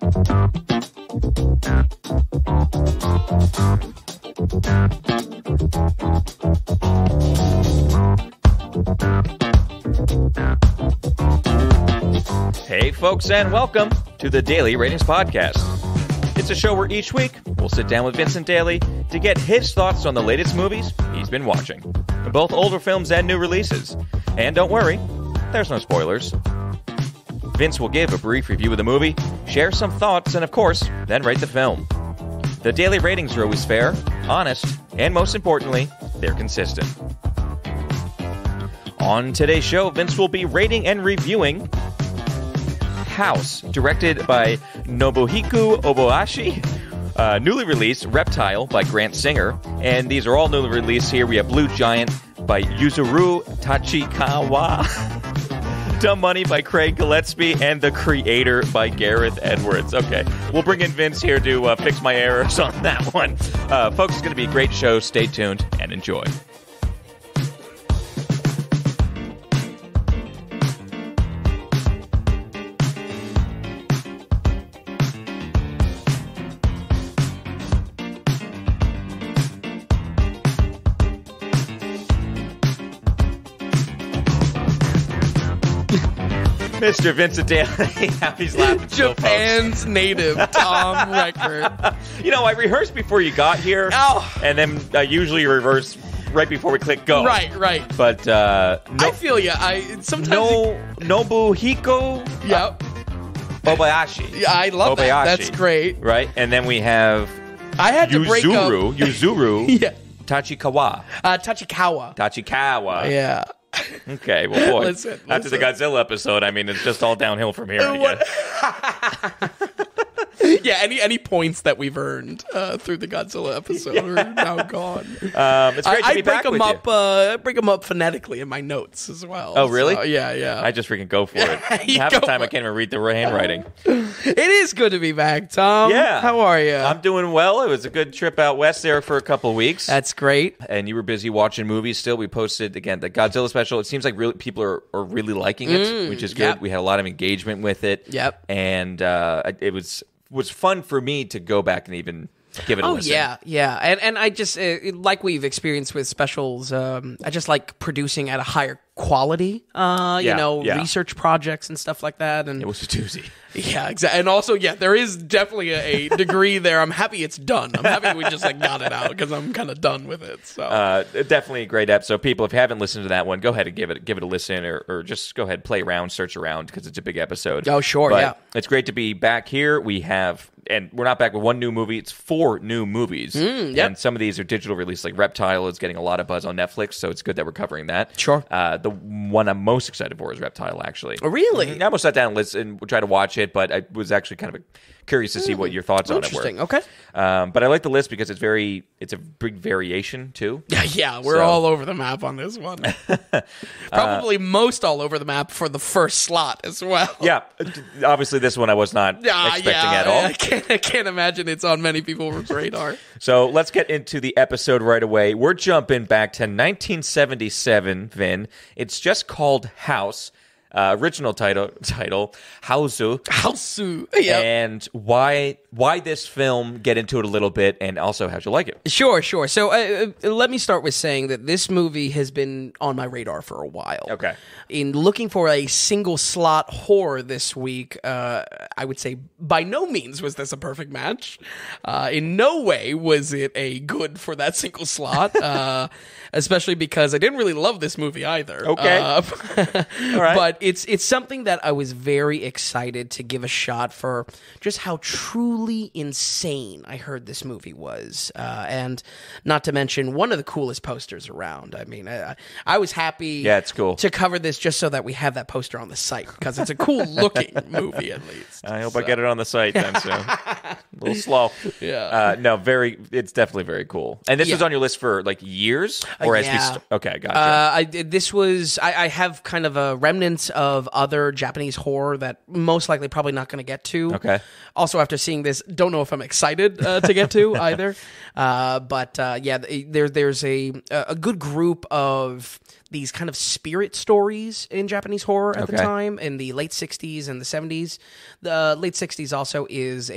Hey folks, and welcome to the Daily Ratings Podcast. It's a show where each week we'll sit down with Vincent Daly to get his thoughts on the latest movies he's been watching, both older films and new releases. And don't worry, there's no spoilers. Vince will give a brief review of the movie, share some thoughts, and of course, then rate the film. The daily ratings are always fair, honest, and most importantly, they're consistent. On today's show, Vince will be rating and reviewing House, directed by Nobuhiko Obayashi. Newly released Reptile by Grant Singer. And these are all newly released here. We have Blue Giant by Yuzuru Tachikawa. Dumb Money by Craig Gillespie. And The Creator by Gareth Edwards. Okay, we'll bring in Vince here to fix my errors on that one. Folks, it's going to be a great show. Stay tuned and enjoy. Mr. Vincent Daly. He's laughing. Japan's native Tom Record. You know, I rehearsed before you got here, and then I usually reverse right before we click go. Right. But I feel you. Nobuhiko. Yep. Obayashi. Yeah, I love Obayashi, that. That's great. Right, and then we have. I had to break up. Yuzuru. Yeah. Tachikawa. Tachikawa. Yeah. Okay, well, boy, Listen. After the Godzilla episode, I mean, it's just all downhill from here, I guess. Yeah, any points that we've earned through the Godzilla episode are now gone. It's great to be back with you. I break them up phonetically in my notes as well. Oh, really? So, yeah. I just freaking go for it. Half the time I can't even read the handwriting. It is good to be back, Tom. Yeah. How are you? I'm doing well. It was a good trip out west there for a couple of weeks. That's great. And you were busy watching movies still. We posted, again, the Godzilla special. It seems like people are really liking it, which is good. Yep. We had a lot of engagement with it. Yep. And it was fun for me to go back and even give it a listen. Yeah. And I just, like we've experienced with specials, I just like producing at a higher quality, research projects and stuff like that. And it was a doozy. Yeah, exactly. And also, there is definitely a degree there. I'm happy it's done. I'm happy we just got it out because I'm kind of done with it. So definitely a great episode. People, if you haven't listened to that one, go ahead and give it a listen, or just go ahead and play around, search around, because it's a big episode. Oh, sure, but yeah. It's great to be back here. And we're not back with one new movie. It's 4 new movies. Yep. And some of these are digital release, like Reptile is getting a lot of buzz on Netflix, so it's good that we're covering that. Sure. The one I'm most excited for is Reptile, actually. Oh, really? I almost sat down and listened, try to watch it, but I was actually kind of curious to see what your thoughts on it were. Interesting, okay. But I like the list because it's a big variation, too. Yeah, we're all over the map on this one. Probably most all over the map for the first slot as well. Yeah, obviously this one I was not expecting at all. I can't imagine it's on many people's radar. So let's get into the episode right away. We're jumping back to 1977, Vin. It's just called House. Original title Hausu. Yep. And why this film? Get into it a little bit, and also how'd you like it? Sure. So let me start with saying that this movie has been on my radar for a while. Okay. In looking for a single slot horror this week, I would say by no means was this a perfect match. In no way was it a good for that single slot, especially because I didn't really love this movie either. Okay. All right. But it's something that I was very excited to give a shot for, just how truly insane I heard this movie was. And not to mention one of the coolest posters around. I mean, I was happy it's cool. to cover this just so that we have that poster on the site, because it's a cool looking movie at least. I hope I get it on the site then soon. A little slow. Yeah. It's definitely very cool. And this was on your list for like years? Or okay, gotcha. I have kind of a remnants of other Japanese horror that most likely probably not going to get to. Okay. Also, after seeing this, don't know if I'm excited to get to either. There's a good group of these kind of spirit stories in Japanese horror at the Okay. time in the late 60s and the 70s. The late 60s also is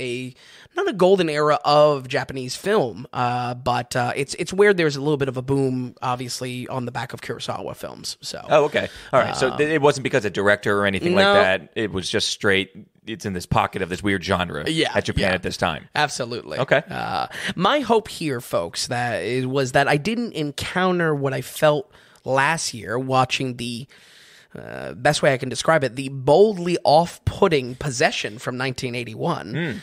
not a golden era of Japanese film, but it's where there's a little bit of a boom, obviously, on the back of Kurosawa films. So, Oh, okay. All right. So it wasn't because of director or anything like No. that. It was just straight. It's in this pocket of this weird genre at Japan at this time. Absolutely. Okay. My hope here, folks, was that I didn't encounter what I felt last year watching the best way I can describe it, the boldly off-putting Possession from 1981.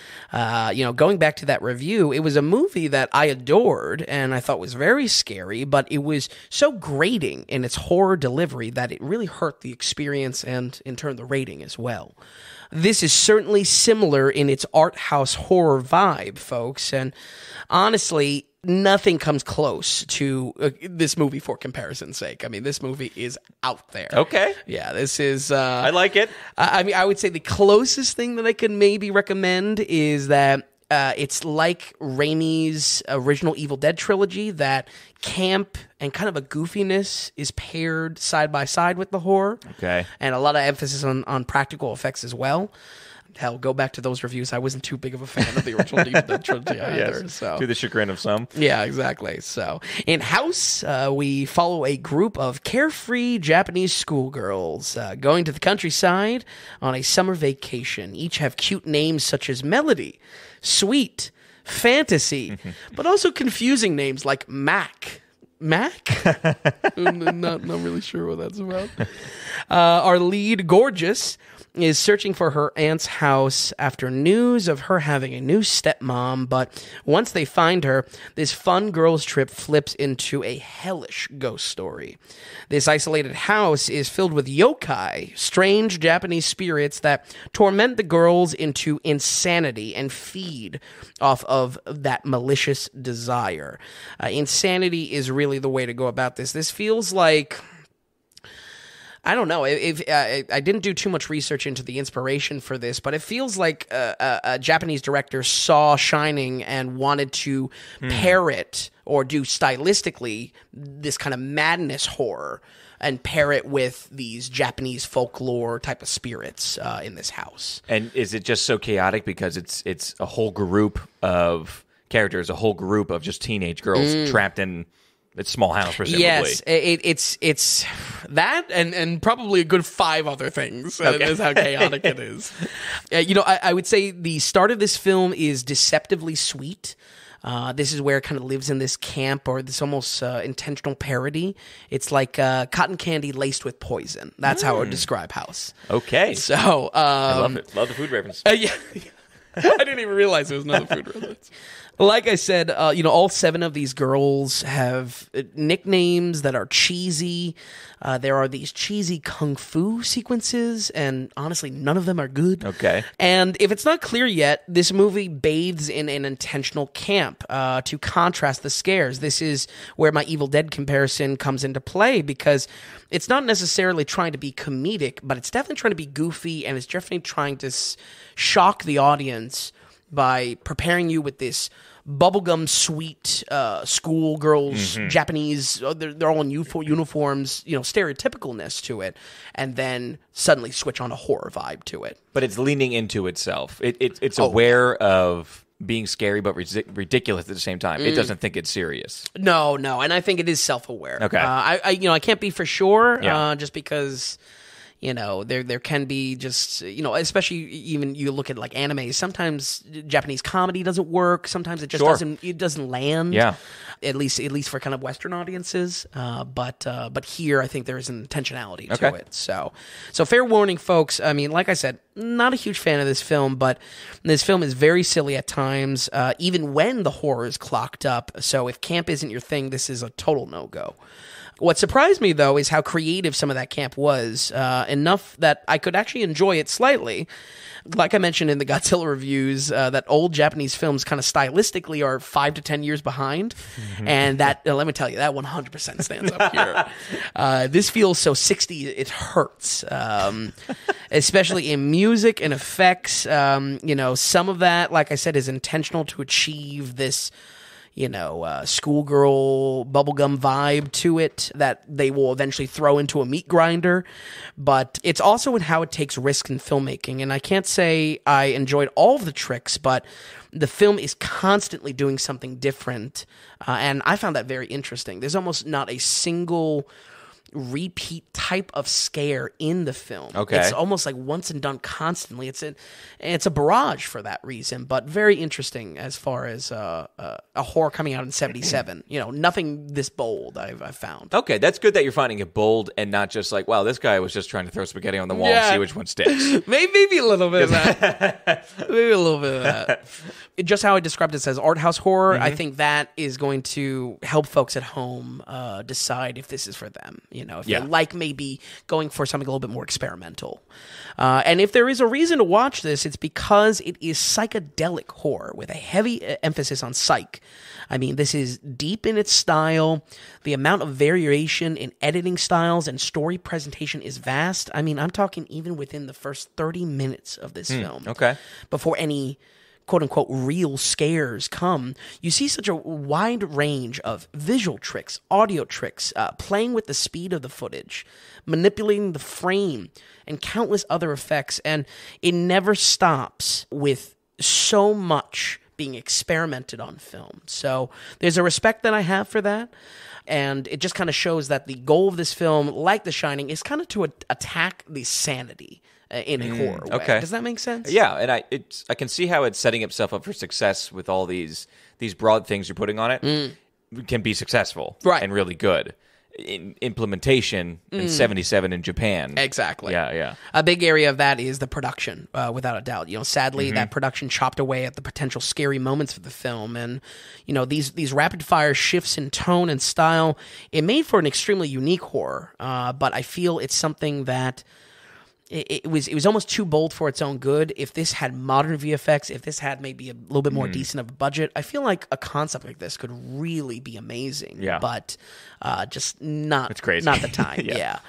Going back to that review, it was a movie that I adored and I thought was very scary, but it was so grating in its horror delivery that it really hurt the experience and, in turn, the rating as well. This is certainly similar in its art house horror vibe, folks, and honestly, nothing comes close to this movie for comparison's sake. I mean, this movie is out there. Okay. Yeah, this is... I like it. I mean, I would say the closest thing that I could maybe recommend is that it's like Raimi's original Evil Dead trilogy, that camp and kind of a goofiness is paired side by side with the horror. Okay. And a lot of emphasis on practical effects as well. Hell, go back to those reviews. I wasn't too big of a fan of the original Evil Dead trilogy either. Yes. So. To the chagrin of some. Yeah, exactly. So, in House, we follow a group of carefree Japanese schoolgirls going to the countryside on a summer vacation. Each have cute names such as Melody, Sweet, Fantasy, but also confusing names like Mac. Mac? I'm not really sure what that's about. Our lead, Gorgeous, is searching for her aunt's house after news of her having a new stepmom, but once they find her, this fun girls' trip flips into a hellish ghost story. This isolated house is filled with yokai, strange Japanese spirits that torment the girls into insanity and feed off of that malicious desire. Insanity is really the way to go about this. This feels like... I don't know. I didn't do too much research into the inspiration for this, but it feels like a Japanese director saw Shining and wanted to pair it or do stylistically this kind of madness horror and pair it with these Japanese folklore type of spirits in this house. And is it just so chaotic because it's a whole group of characters, a whole group of just teenage girls trapped in a small house, presumably? Yes, it's that and probably a good 5 other things. Is how chaotic it is. I would say the start of this film is deceptively sweet. This is where it kind of lives in this camp or this almost intentional parody. It's like cotton candy laced with poison. That's how I would describe House. Okay. So I love it. Love the food reference. Yeah. I didn't even realize it was another food reference. Like I said, all 7 of these girls have nicknames that are cheesy. There are these cheesy kung fu sequences, and honestly, none of them are good. Okay. And if it's not clear yet, this movie bathes in an intentional camp to contrast the scares. This is where my Evil Dead comparison comes into play, because it's not necessarily trying to be comedic, but it's definitely trying to be goofy, and it's definitely trying to shock the audience by preparing you with this bubblegum sweet schoolgirls, Japanese, they're all in uniforms, stereotypicalness to it, and then suddenly switch on a horror vibe to it. But it's leaning into itself. It's aware of being scary but ridiculous at the same time. It doesn't think it's serious. No, and I think it is self-aware. Okay. I can't be for sure, Yeah. just because... there can be just, especially even you look at like anime, sometimes Japanese comedy doesn't work. Sometimes it just doesn't land. Yeah. At least for kind of Western audiences. But here I think there is an intentionality to it. So fair warning, folks. I mean, like I said, not a huge fan of this film, but this film is very silly at times, even when the horror is clocked up. So if camp isn't your thing, this is a total no-go. What surprised me, though, is how creative some of that camp was, enough that I could actually enjoy it slightly. Like I mentioned in the Godzilla reviews, that old Japanese films kind of stylistically are 5 to 10 years behind, and that, let me tell you, that 100% stands up here. This feels so 60s, it hurts, especially in music and effects. Some of that, like I said, is intentional to achieve this schoolgirl bubblegum vibe to it that they will eventually throw into a meat grinder. But it's also in how it takes risk in filmmaking. And I can't say I enjoyed all of the tricks, but the film is constantly doing something different. And I found that very interesting. There's almost not a single repeat type of scare in the film. Okay. It's almost like once and done constantly. It's a barrage for that reason, but very interesting as far as a horror coming out in 1977. Nothing this bold I've found. Okay, that's good that you're finding it bold and not just like, wow, this guy was just trying to throw spaghetti on the wall and see which one sticks. Maybe a little bit of that. Maybe a little bit of that. Just how I described it as art house horror, I think that is going to help folks at home decide if this is for them. If they like maybe going for something a little bit more experimental. And if there is a reason to watch this, it's because it is psychedelic horror with a heavy emphasis on psych. I mean, this is deep in its style. The amount of variation in editing styles and story presentation is vast. I mean, I'm talking even within the first 30 minutes of this film. Okay. Before any quote-unquote real scares come, you see such a wide range of visual tricks, audio tricks, playing with the speed of the footage, manipulating the frame, and countless other effects, and it never stops with so much being experimented on film. So there's a respect that I have for that, and it just kind of shows that the goal of this film, like The Shining, is kind of to attack the sanity in a horror way. Okay. Does that make sense? Yeah, and I can see how it's setting itself up for success with all these broad things you're putting on it. Can be successful and really good. In implementation in 77 in Japan. Exactly. Yeah. A big area of that is the production, without a doubt. Sadly, that production chopped away at the potential scary moments of the film. And, these rapid-fire shifts in tone and style, it made for an extremely unique horror. But I feel it's something that it was almost too bold for its own good. If this had modern VFX, if this had maybe a little bit more decent of a budget, I feel like a concept like this could really be amazing. Yeah. But just not, it's crazy. Not the time. Yeah.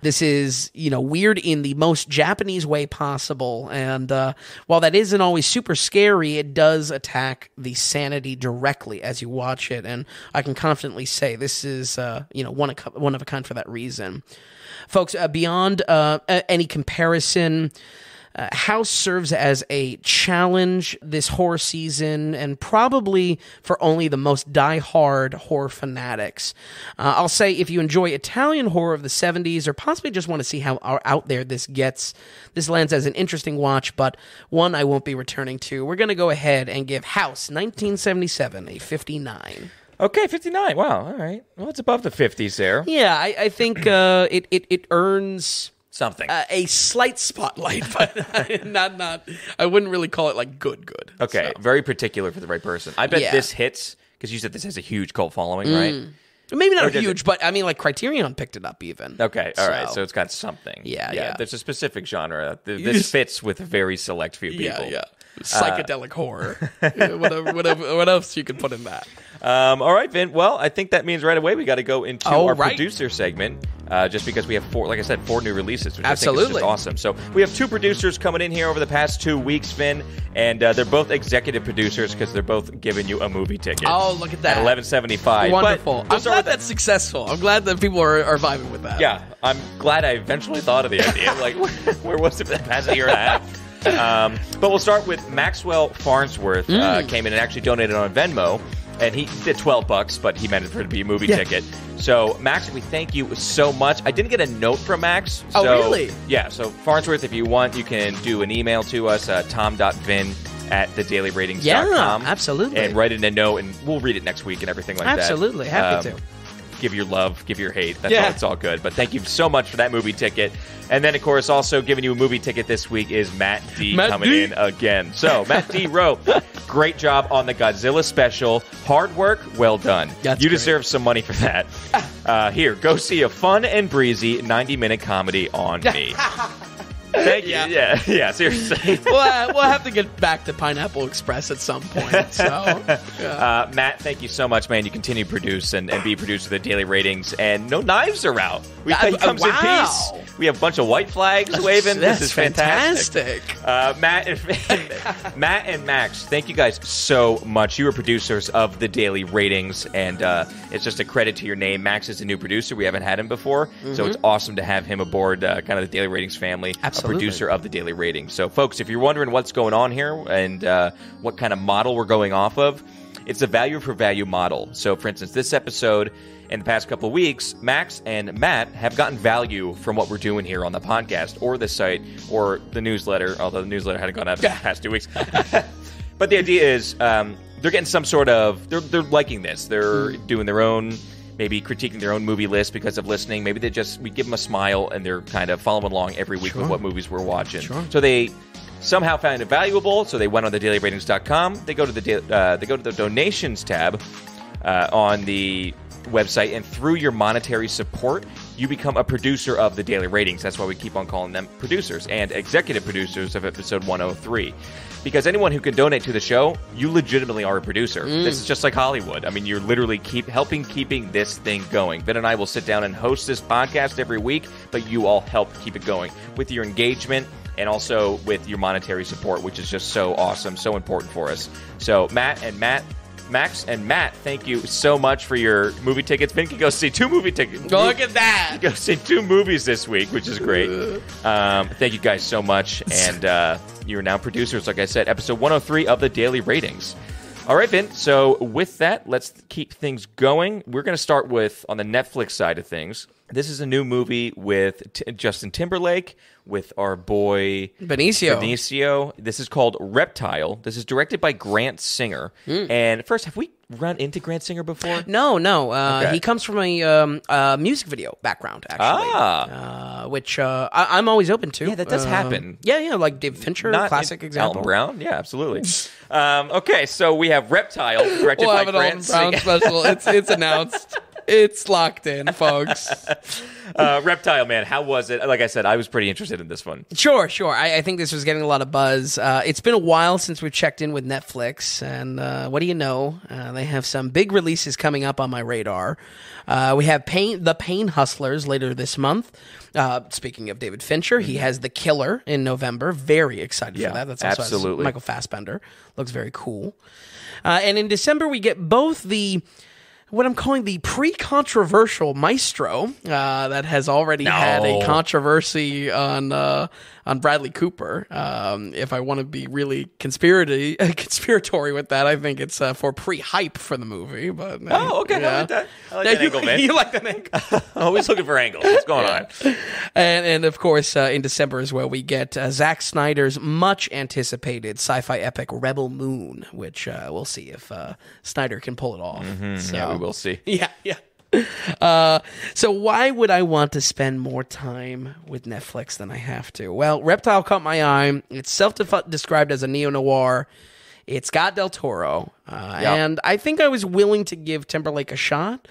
This is, weird in the most Japanese way possible. And while that isn't always super scary, it does attack the sanity directly as you watch it. And I can confidently say this is, one of a kind for that reason. Folks, beyond any comparison, House serves as a challenge this horror season, and probably for only the most die-hard horror fanatics. I'll say if you enjoy Italian horror of the 70s, or possibly just want to see how out there this gets, this lands as an interesting watch, but one I won't be returning to. We're going to go ahead and give House 1977 a 59. Okay, 59. Wow, all right. Well, it's above the 50s there. Yeah, I think it earns something. A slight spotlight, but not. I wouldn't really call it like good. Okay, so. Very particular for the right person. I bet this hits, because you said this has a huge cult following, right? Maybe not huge, but I mean, like Criterion picked it up even. Okay, all right. So it's got something. Yeah. There's a specific genre. This fits with a very select few people. Yeah. Psychedelic horror. What else you could put in that? All right, Vin. Well, I think that means right away we got to go into our producer segment, just because we have four new releases, which I think is just awesome. So we have two producers coming in here over the past 2 weeks, Vin, and they're both executive producers because they're both giving you a movie ticket. Oh, look at that. At $11.75. Wonderful. I'm glad that's successful. I'm glad that people are vibing with that. Yeah, I'm glad I eventually thought of the idea. Like, where was it for the past year and a half? But we'll start with Maxwell Farnsworth. Came in and actually donated on Venmo, and he did $12, but he meant it for it to be a movie ticket. So, Max, we thank you so much. I didn't get a note from Max. Oh, really? Yeah, so Farnsworth, if you want, you can do an email to us, tom.vin@thedailyratings.com. Yeah, absolutely. And write in a note, and we'll read it next week and everything like that. Absolutely, happy to. Give your love, give your hate. That's all. It's all good. But thank you so much for that movie ticket. And then, of course, also giving you a movie ticket this week is Matt D. coming in again. So, Matt D. wrote, great job on the Godzilla special. Hard work, well done. You deserve some money for that. Here, go see a fun and breezy 90-minute comedy on me. Thank you. Yeah, seriously. We'll have to get back to Pineapple Express at some point. So, yeah. Matt, thank you so much, man. You continue to produce and be producer of the Daily Ratings, and no knives are out. He comes in peace. We have a bunch of white flags waving. This is fantastic. Matt and Max, thank you guys so much. You are producers of the Daily Ratings, and it's just a credit to your name. Max is a new producer. We haven't had him before, so it's awesome to have him aboard kind of the Daily Ratings family. Absolutely. A producer of the Daily Ratings. So, folks, if you're wondering what's going on here and what kind of model we're going off of, it's a value for value model. So, for instance, this episode, in the past couple of weeks, Max and Matt have gotten value from what we're doing here on the podcast or the site or the newsletter, although the newsletter hadn't gone out in the past 2 weeks. But the idea is they're getting some sort of, they're liking this. They're doing their own, maybe critiquing their own movie list because of listening. Maybe we give them a smile and they're kind of following along every week with what movies we're watching. So they somehow found it valuable, so they went on the dailyratings.com. They go to the donations tab on the website, and through your monetary support, you become a producer of the Daily Ratings. That's why we keep on calling them producers and executive producers of episode 103. Because anyone who can donate to the show, you legitimately are a producer. This is just like Hollywood. I mean, you're literally keeping this thing going. Ben and I will sit down and host this podcast every week, but you all help keep it going with your engagement and also with your monetary support, which is just so awesome, so important for us. So Max and Matt, thank you so much for your movie tickets. Ben can go see 2 movie tickets. Look at that. Go see 2 movies this week, which is great. Thank you guys so much. And you are now producers, like I said, episode 103 of the Daily Ratings. All right, Ben. So with that, let's keep things going. We're going to start with, on the Netflix side of things, this is a new movie with Justin Timberlake, with our boy Benicio. This is called Reptile. This is directed by Grant Singer. And first, have we run into Grant Singer before? No. Okay. He comes from a music video background, actually. Which I'm always open to. Yeah, that does happen. Yeah, like David Fincher, classic example. Elton Brown, yeah, absolutely. Okay, so we have Reptile, directed by Grant Singer. Special. It's announced. It's locked in, folks. Reptile, man, how was it? Like I said, I was pretty interested in this one. Sure. I think this was getting a lot of buzz. It's been a while since we've checked in with Netflix, and what do you know? They have some big releases coming up on my radar. We have The Pain Hustlers later this month. Speaking of David Fincher, he has The Killer in November. Very excited for that. That's also absolutely Michael Fassbender. Looks very cool. And in December, we get both what I'm calling the pre-controversial Maestro that has already had a controversy on Bradley Cooper. If I want to be really conspiratory with that, I think it's for pre-hype for the movie. But okay, yeah. I like that. I like that angle, man. You like that angle? Always looking for angles. What's going on? And of course, in December as well, we get Zack Snyder's much-anticipated sci-fi epic Rebel Moon, which we'll see if Snyder can pull it off. So, yeah, we will see. Yeah. So why would I want to spend more time with Netflix than I have to? Well, Reptile caught my eye. It's self-described as a neo-noir. It's got Del Toro. And I think I was willing to give Timberlake a shot.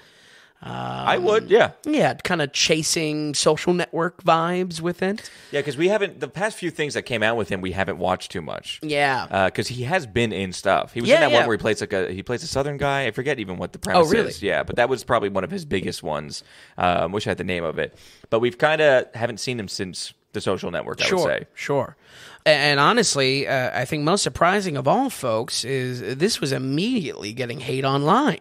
I would, yeah. Yeah, kind of chasing Social Network vibes with it. Yeah, because we haven't, the past few things that came out with him, we haven't watched too much. Yeah. Because he has been in stuff. He was in that one where he plays a Southern guy. I forget even what the premise is. Yeah, but that was probably one of his biggest ones. Wish I had the name of it. But we've kind of haven't seen him since the Social Network, I would say. Sure. And honestly, I think most surprising of all, folks, is this was immediately getting hate online.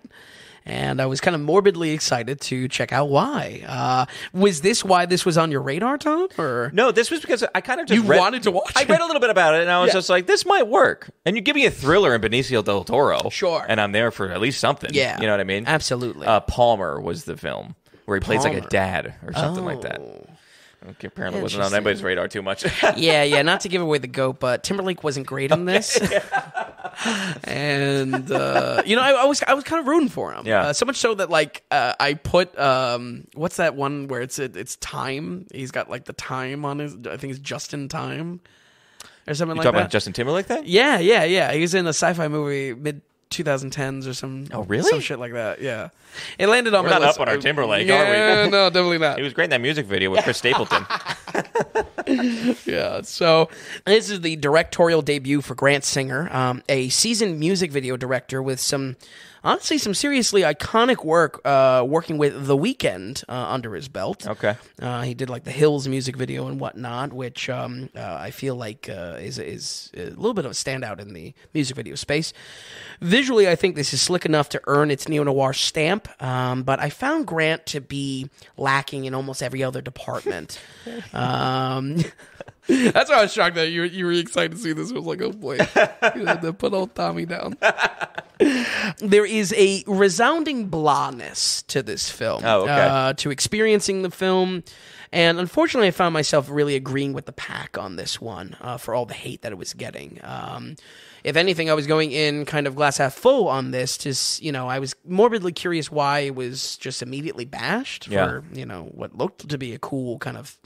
And I was kind of morbidly excited to check out why. Was this why this was on your radar, Tom? Or no, this was because I kind of just wanted to watch it. I read a little bit about it, and I was just like, this might work. And you give me a thriller in Benicio del Toro. Sure. And I'm there for at least something. Yeah. You know what I mean? Absolutely. Palmer was the film where he plays like a dad or something like that. Okay, apparently wasn't on anybody's radar too much. Yeah, not to give away the goat, but Timberlake wasn't great in this. And I was kind of rooting for him. Yeah. So much so that I put what's that one where it's time? He's got like the time on his. I think it's Justin Time or something like that. You talking about Justin Timberlake thing? Yeah. He was in a sci-fi movie mid 2010s or some. Oh, really? Some shit like that. Yeah. It landed on We're my not list. up on our Timberlake, yeah, are we? No, definitely not. He was great in that music video with Chris Stapleton. Yeah, so this is the directorial debut for Grant Singer, a seasoned music video director with some seriously iconic work working with The Weeknd under his belt. Okay. He did like the Hills music video and whatnot, which I feel like is a little bit of a standout in the music video space. Visually, I think this is slick enough to earn its neo-noir stamp, but I found Grant to be lacking in almost every other department. That's why I was shocked that you were excited to see this. I was like, oh boy, you had to put old Tommy down. There is a resounding blahness to this film, to experiencing the film. And unfortunately, I found myself really agreeing with the pack on this one for all the hate that it was getting. If anything, I was going in kind of glass half full on this. I was morbidly curious why it was just immediately bashed for what looked to be a cool kind of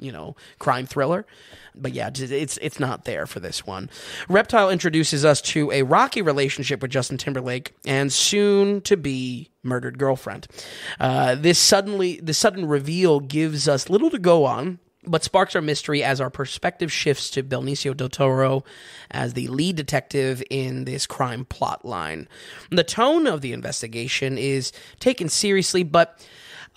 crime thriller. But yeah, it's not there for this one. Reptile introduces us to a rocky relationship with Justin Timberlake and soon to be murdered girlfriend. This sudden reveal gives us little to go on, but sparks our mystery as our perspective shifts to Benicio del Toro as the lead detective in this crime plot line. The tone of the investigation is taken seriously, but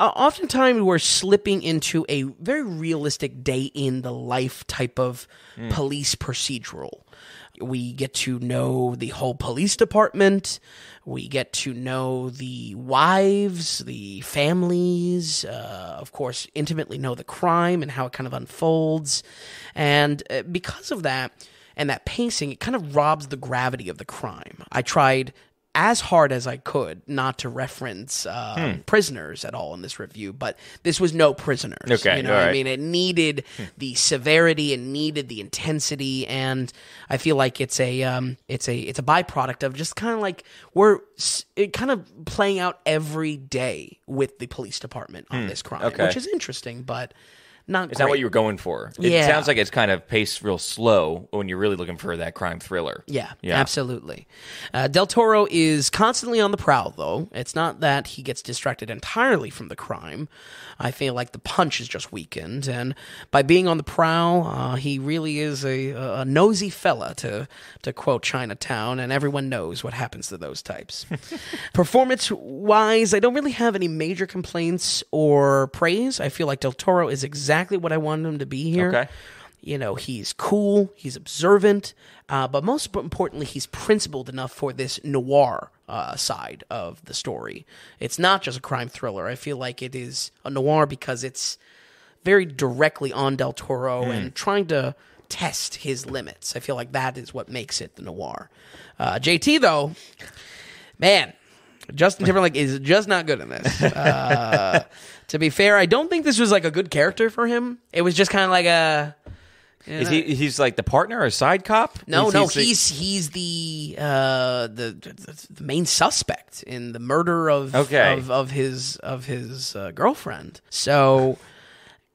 oftentimes we're slipping into a very realistic day-in-the-life type of police procedural. We get to know the whole police department. We get to know the wives, the families, of course, intimately know the crime and how it kind of unfolds. And because of that and that pacing, it kind of robs the gravity of the crime. I tried as hard as I could not to reference Prisoners at all in this review, but this was no Prisoners. Okay, what I mean? It needed the severity, it needed the intensity, and I feel like it's a byproduct of just kind of like it kind of playing out every day with the police department on this crime, which is interesting, but not Is great. that what you were going for? It sounds like it's kind of paced real slow when you're really looking for that crime thriller. Yeah, absolutely. Del Toro is constantly on the prowl, though. It's not that he gets distracted entirely from the crime. I feel like the punch is just weakened, and by being on the prowl, he really is a nosy fella, to quote Chinatown, and everyone knows what happens to those types. Performance-wise, I don't really have any major complaints or praise. I feel like Del Toro is exactly what I wanted him to be here. Okay. He's cool, he's observant, but most importantly, he's principled enough for this noir side of the story. It's not just a crime thriller. I feel like it is a noir because it's very directly on Del Toro and trying to test his limits. I feel like that is what makes it the noir. JT, though, man, Justin Timberlake is just not good in this. To be fair, I don't think this was like a good character for him. It was just kind of like a... Is he's like the partner or side cop? No, he's the main suspect in the murder of his girlfriend. So,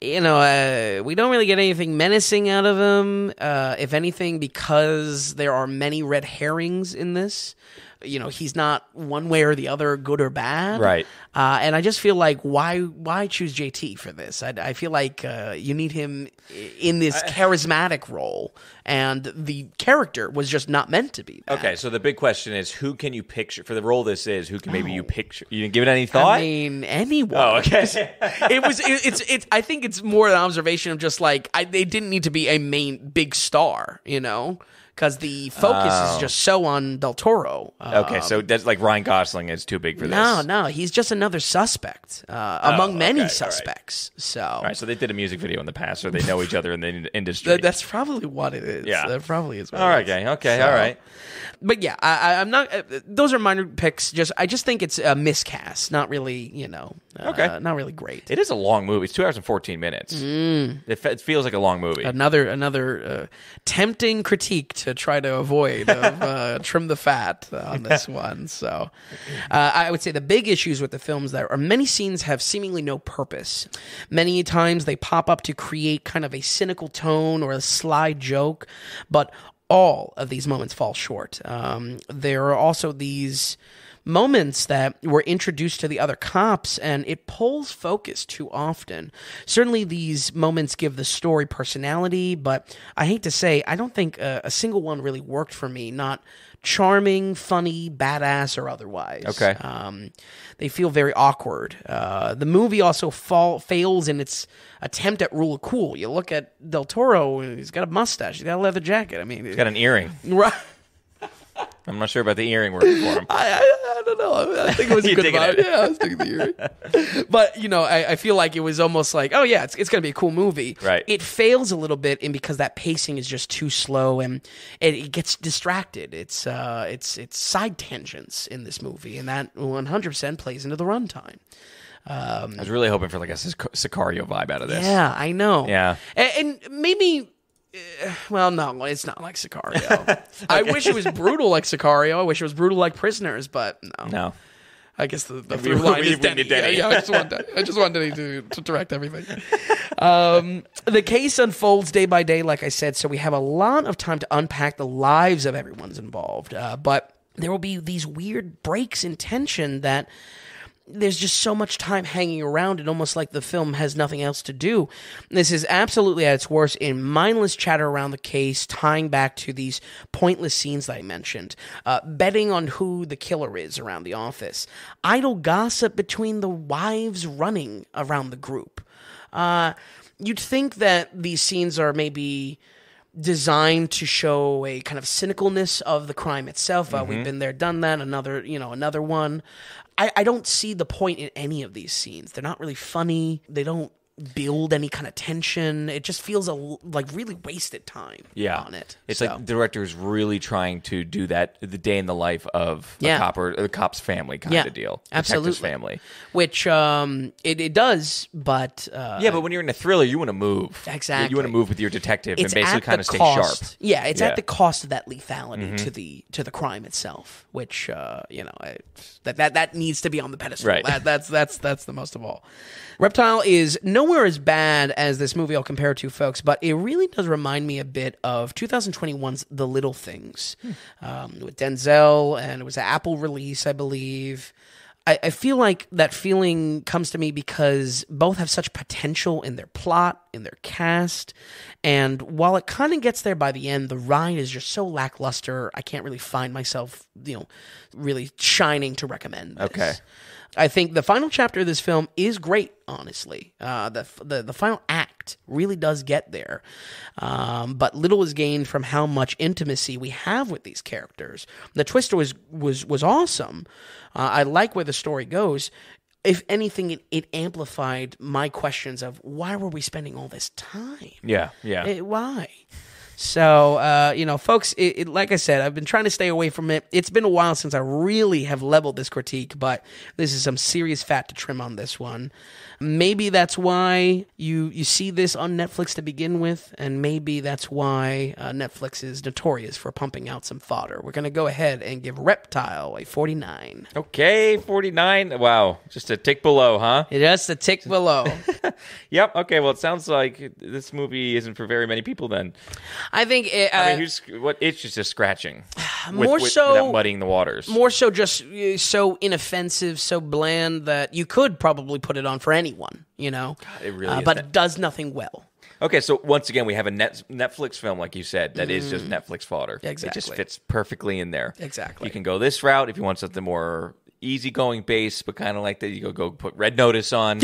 we don't really get anything menacing out of him. If anything, because there are many red herrings in this. He's not one way or the other, good or bad. Right. And I just feel like, why choose JT for this? I feel like you need him in this charismatic role, and the character was just not meant to be that. Okay, so the big question is, who can you picture for the role this is? Who can maybe you picture? You didn't give it any thought? I mean, anyone. Oh, okay. It's. I think it's more an observation of just like they didn't need to be a main big star, because the focus is just so on Del Toro. Okay, so that's like Ryan Gosling is too big for this. No, he's just another suspect among many suspects. All right, so they did a music video in the past, or they know each other in the industry. That's probably what it is. Yeah, that probably is. What all right, okay, all right. But yeah, I'm not. Those are minor picks. I just think it's a miscast. Not really, not really great. It is a long movie. It's 2 hours and 14 minutes. It feels like a long movie. Another tempting critique to try to avoid of trim the fat on this one. So I would say the big issues with the films that are many scenes have seemingly no purpose. Many times they pop up to create kind of a cynical tone or a sly joke, but all of these moments fall short. There are also these moments that we're introduced to the other cops, and it pulls focus too often. Certainly these moments give the story personality, but I hate to say, I don't think a single one really worked for me. Not charming, funny, badass, or otherwise. Okay. They feel very awkward. The movie also fails in its attempt at rule of cool. You look at Del Toro, he's got a mustache, he's got a leather jacket. I mean, He's got an earring. Right. I'm not sure about the earring working for him. I don't know. I think it was a good vibe. it. Yeah, I was digging the earring. But, I feel like it was almost like, oh, yeah, it's going to be a cool movie. Right. It fails a little bit because that pacing is just too slow and it gets distracted. It's side tangents in this movie, and that 100% plays into the runtime. I was really hoping for like a Sicario vibe out of this. Yeah, I know. Yeah. And maybe... well, no, it's not like Sicario. Okay. I wish it was brutal like Sicario. I wish it was brutal like Prisoners, but no. No. I guess the through line is Denny. Yeah, I just want Denny to direct everything. The case unfolds day by day, like I said, so we have a lot of time to unpack the lives of everyone's involved. But there will be these weird breaks in tension that there's just so much time hanging around, and almost like the film has nothing else to do. This is absolutely at its worst in mindless chatter around the case, tying back to these pointless scenes that I mentioned, betting on who the killer is around the office, idle gossip between the wives running around the group. You'd think that these scenes are maybe designed to show a kind of cynicalness of the crime itself. We've been there, done that, another one. I don't see the point in any of these scenes. They're not really funny. They don't build any kind of tension. It just feels like really wasted time on it. It's like the director is really trying to do that, the day in the life of a cop or the cop's family kind of deal. Absolutely. Detective's family. Which it does, but... but when you're in a thriller, you want to move. Exactly. You want to move with your detective and basically kind of stay cost. sharp. Yeah, it's at the cost of that lethality to the crime itself, which, that needs to be on the pedestal. Right. That's the most of all. Reptile is nowhere as bad as this movie I'll compare it to, folks, but it really does remind me a bit of 2021's The Little Things with Denzel, and it was an Apple release, I believe. I feel like that feeling comes to me because both have such potential in their plot, in their cast, and while it kind of gets there by the end, the ride is just so lackluster, I can't really find myself, really shining to recommend this. Okay. I think the final chapter of this film is great, honestly. The final act really does get there. But little is gained from how much intimacy we have with these characters. The twister was awesome. I like where the story goes. If anything, it amplified my questions of why were we spending all this time? Yeah. Why? So, folks, like I said, I've been trying to stay away from it. It's been a while since I really have leveled this critique, but this is some serious fat to trim on this one. Maybe that's why you see this on Netflix to begin with, and maybe that's why Netflix is notorious for pumping out some fodder. We're going to go ahead and give Reptile a 49. Okay, 49. Wow, just a tick below, huh? Just a tick below. Yep, okay, well, it sounds like this movie isn't for very many people then. I think it's just scratching. So without muddying the waters. More so just so inoffensive, so bland that you could probably put it on for anyone, God, it really is but it does nothing well. Okay, so once again, we have a Netflix film, like you said, that is just Netflix fodder. Exactly. It just fits perfectly in there. Exactly. You can go this route if you want something more easygoing base, but kind of like that. You go put Red Notice on.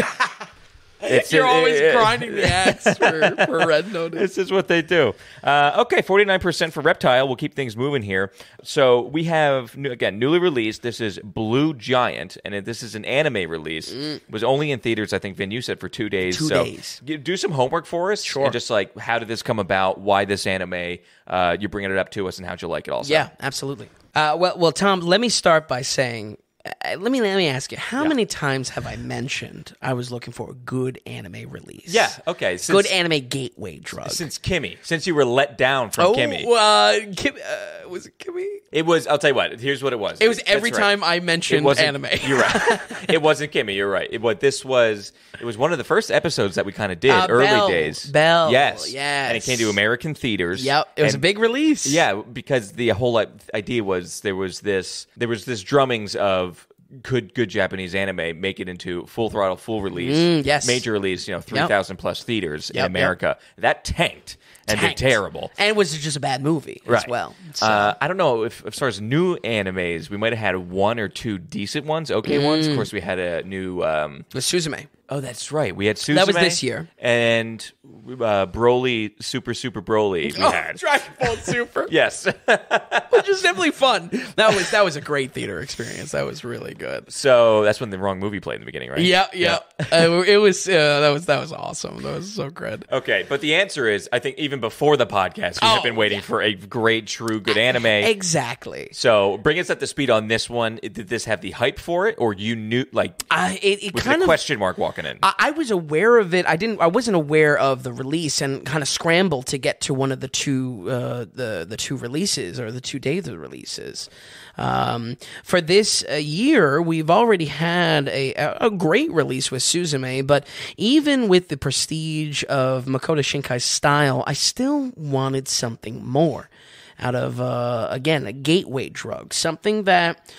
You're always grinding the axe for Red Notice. This is what they do. Okay, 49% for Reptile. We'll keep things moving here. So we have, again, newly released. This is Blue Giant, and this is an anime release. It was only in theaters, I think, Vin, you said, for 2 days. 2 days. Do some homework for us. Sure. And just like, how did this come about? Why this anime? You're bringing it up to us, and how'd you like it also? Yeah, absolutely. Well, Tom, let me start by saying, let me ask you, how many times have I mentioned I was looking for a good anime release? Yeah, okay. Good anime gateway drug. Since Kimmy. Since you were let down from Kimmy. Was it Kimmy? It was, I'll tell you what, here's what it was. It was every time I mentioned anime. You're right. It wasn't Kimmy, you're right. It was one of the first episodes that we kind of did, early days. Bell. Yes. And it came to American theaters. Yep. It was a big release. Yeah, because the whole idea was there was this drummings of could good Japanese anime make it into full throttle, full release, major release, 3,000 plus theaters in America. That tanked and did terrible. And it was just a bad movie as well. So. I don't know if as far as new animes, we might have had one or two decent ones, ones. Of course, we had a new... the Suzume. Oh, that's right. We had Suzume. That was this year. And Broly, Super Broly we had. Dragon Ball Super. Yes. Which is definitely fun. That was a great theater experience. That was really good. So that's when the wrong movie played in the beginning, right? Yeah. It was that was awesome. That was so good. Okay, but the answer is, I think even before the podcast, we have been waiting for a great, true, good anime. Exactly. So bring us up to speed on this one. Did this have the hype for it, or you knew it was kind it a of question mark walking in? I was aware of it. I wasn't aware of the release and kind of scrambled to get to one of the two the two releases or the 2 days of the releases. For this year, we've already had a great release with Suzume, but even with the prestige of Makoto Shinkai's style, I still wanted something more out of, again, a gateway drug, something that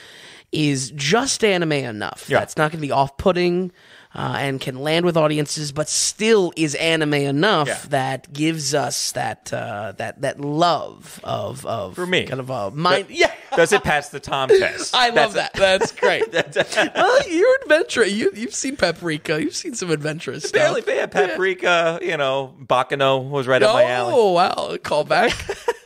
is just anime enough. Yeah. That's not going to be off-putting and can land with audiences, but still is anime enough that gives us that love of for me kind of a mind. Does it pass the Tom test? I love that. That's great. Well, you're adventurous. You've seen Paprika. You've seen some adventurous stuff. Barely, yeah, Paprika. Baccano was right up my alley. Oh wow, call back.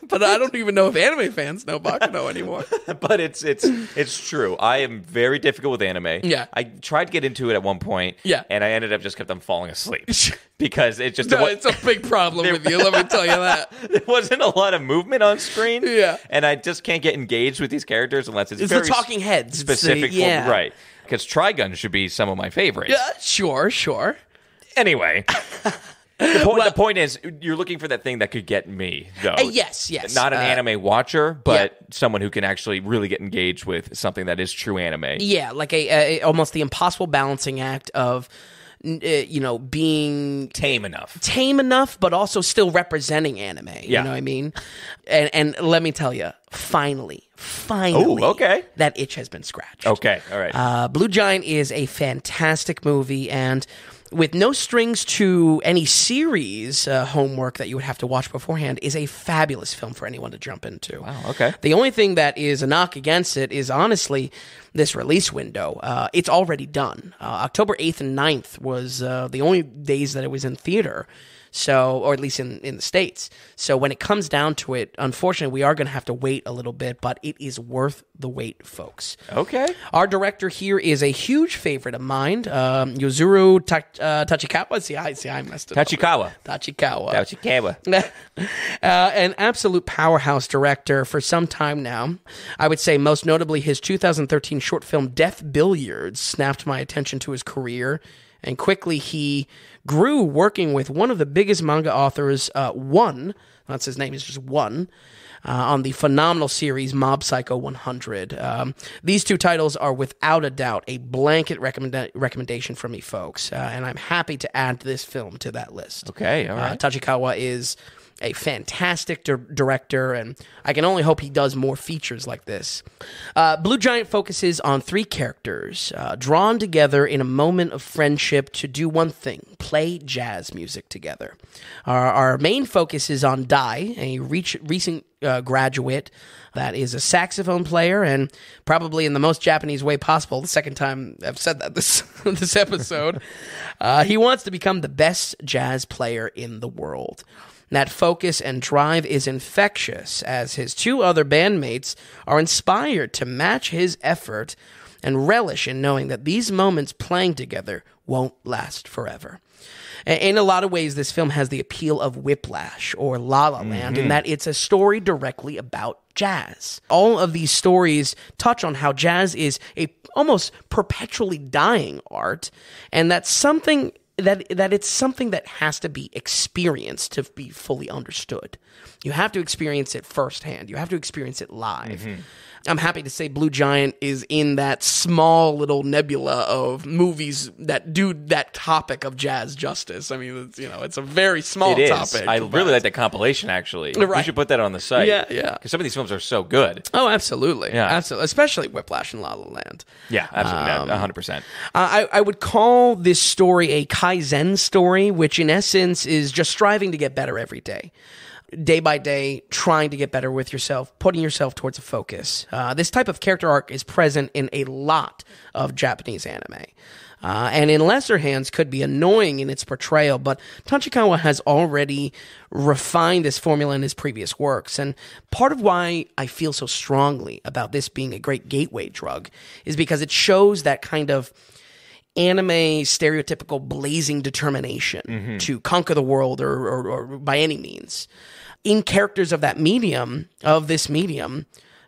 But I don't even know if anime fans know Baccano anymore. But it's true. I am very difficult with anime. Yeah. I tried to get into it at one point. Yeah. And I ended up just kept on falling asleep. Because it just... it's a big problem with you, let me tell you that. There wasn't a lot of movement on screen. Yeah. And I just can't get engaged with these characters unless it's very the talking heads. Specific. Right. Because Trigun should be some of my favorites. Yeah, sure. Anyway... The point is, you're looking for that thing that could get me, though. Yes. Not an anime watcher, but someone who can actually really get engaged with something that is true anime. Yeah, like a almost the impossible balancing act of, being tame enough, but also still representing anime. Yeah. You know what I mean? And let me tell you, finally, that itch has been scratched. Okay, all right. Blue Giant is a fantastic movie, and with no strings to any series homework that you would have to watch beforehand, is a fabulous film for anyone to jump into. Wow, okay. The only thing that is a knock against it is honestly this release window. It's already done. October 8th and 9th was the only days that it was in theater. So, or at least in the States. So when it comes down to it, unfortunately, we are going to have to wait a little bit, but it is worth the wait, folks. Okay. Our director here is a huge favorite of mine, Yuzuru Tachikawa. See, I messed it up. Tachikawa. An absolute powerhouse director for some time now. I would say most notably his 2013 short film Death Billiards snapped my attention to his career, and quickly he grew working with one of the biggest manga authors, that's his name, is just One, on the phenomenal series Mob Psycho 100. These two titles are without a doubt a blanket recommendation from me, folks, and I'm happy to add this film to that list. Okay, all right. Tachikawa is a fantastic director, and I can only hope he does more features like this. Blue Giant focuses on three characters, drawn together in a moment of friendship to do one thing: play jazz music together. Our main focus is on Dai, a recent graduate that is a saxophone player, and probably in the most Japanese way possible, the second time I've said that this episode, he wants to become the best jazz player in the world. That focus and drive is infectious, as his two other bandmates are inspired to match his effort and relish in knowing that these moments playing together won't last forever. In a lot of ways, this film has the appeal of Whiplash or La La Land, in that it's a story directly about jazz. All of these stories touch on how jazz is a almost perpetually dying art, and that's something that it's something that has to be experienced to be fully understood. You have to experience it firsthand. You have to experience it live. Mm-hmm. I'm happy to say Blue Giant is in that small little nebula of movies that do that topic of jazz justice. I mean, it's a very small topic. I really like that compilation, actually. Right. You should put that on the site. Yeah. Because some of these films are so good. Oh, absolutely. Yeah. Absolutely. Especially Whiplash and La La Land. Yeah, absolutely. 100%. I would call this story a Kaizen story, which in essence is just striving to get better every day. Day by day, trying to get better with yourself, putting yourself towards a focus. This type of character arc is present in a lot of Japanese anime. And in lesser hands could be annoying in its portrayal, but Tachikawa has already refined this formula in his previous works. And part of why I feel so strongly about this being a great gateway drug is because it shows that kind of anime stereotypical blazing determination to conquer the world or by any means. In characters of this medium,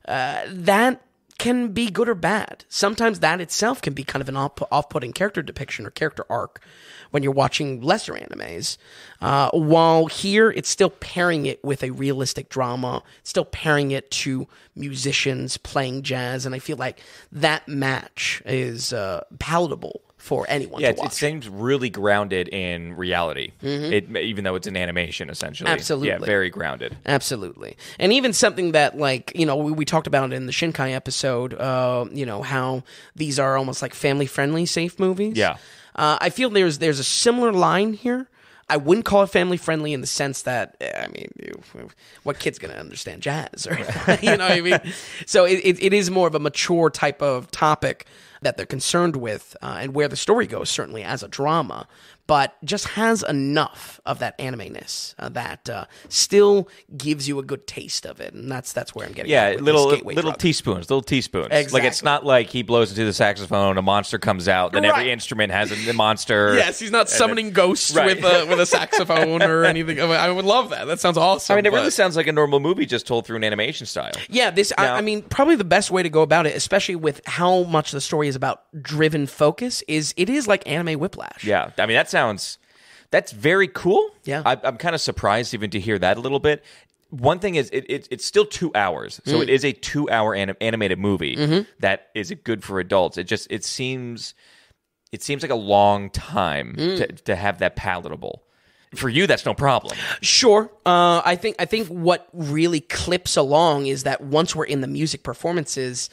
that can be good or bad. Sometimes that itself can be kind of an off-putting character depiction or character arc when you're watching lesser animes. While here, it's still pairing it with a realistic drama, still pairing it to musicians playing jazz, and I feel like that match is palatable for anyone to watch. It seems really grounded in reality, even though it's an animation, essentially. Absolutely. Yeah, very grounded. Absolutely. And even something that, we talked about in the Shinkai episode, how these are almost like family-friendly safe movies. Yeah. I feel there's a similar line here. I wouldn't call it family-friendly in the sense that, what kid's going to understand jazz? Or, you know what I mean? So it is more of a mature type of topic that they're concerned with, and where the story goes, certainly as a drama, but just has enough of that anime-ness that still gives you a good taste of it, and that's where I'm getting at with this gateway drug. teaspoons. Exactly. Like, it's not like he blows into the saxophone, a monster comes out, then every instrument has a monster. Yes, he's not summoning ghosts with a saxophone or anything. I would love that. That sounds awesome. I mean, it really sounds like a normal movie just told through an animation style. Yeah, I mean, probably the best way to go about it, especially with how much the story is about driven focus, is it is like anime Whiplash. Yeah, I mean, that's very cool. Yeah. I'm kind of surprised even to hear that a little bit. One thing is, it's still 2 hours, so it is a 2-hour animated movie that is good for adults. It seems like a long time to have that palatable. For you, that's no problem. Sure. I think what really clips along is that once we're in the music performances,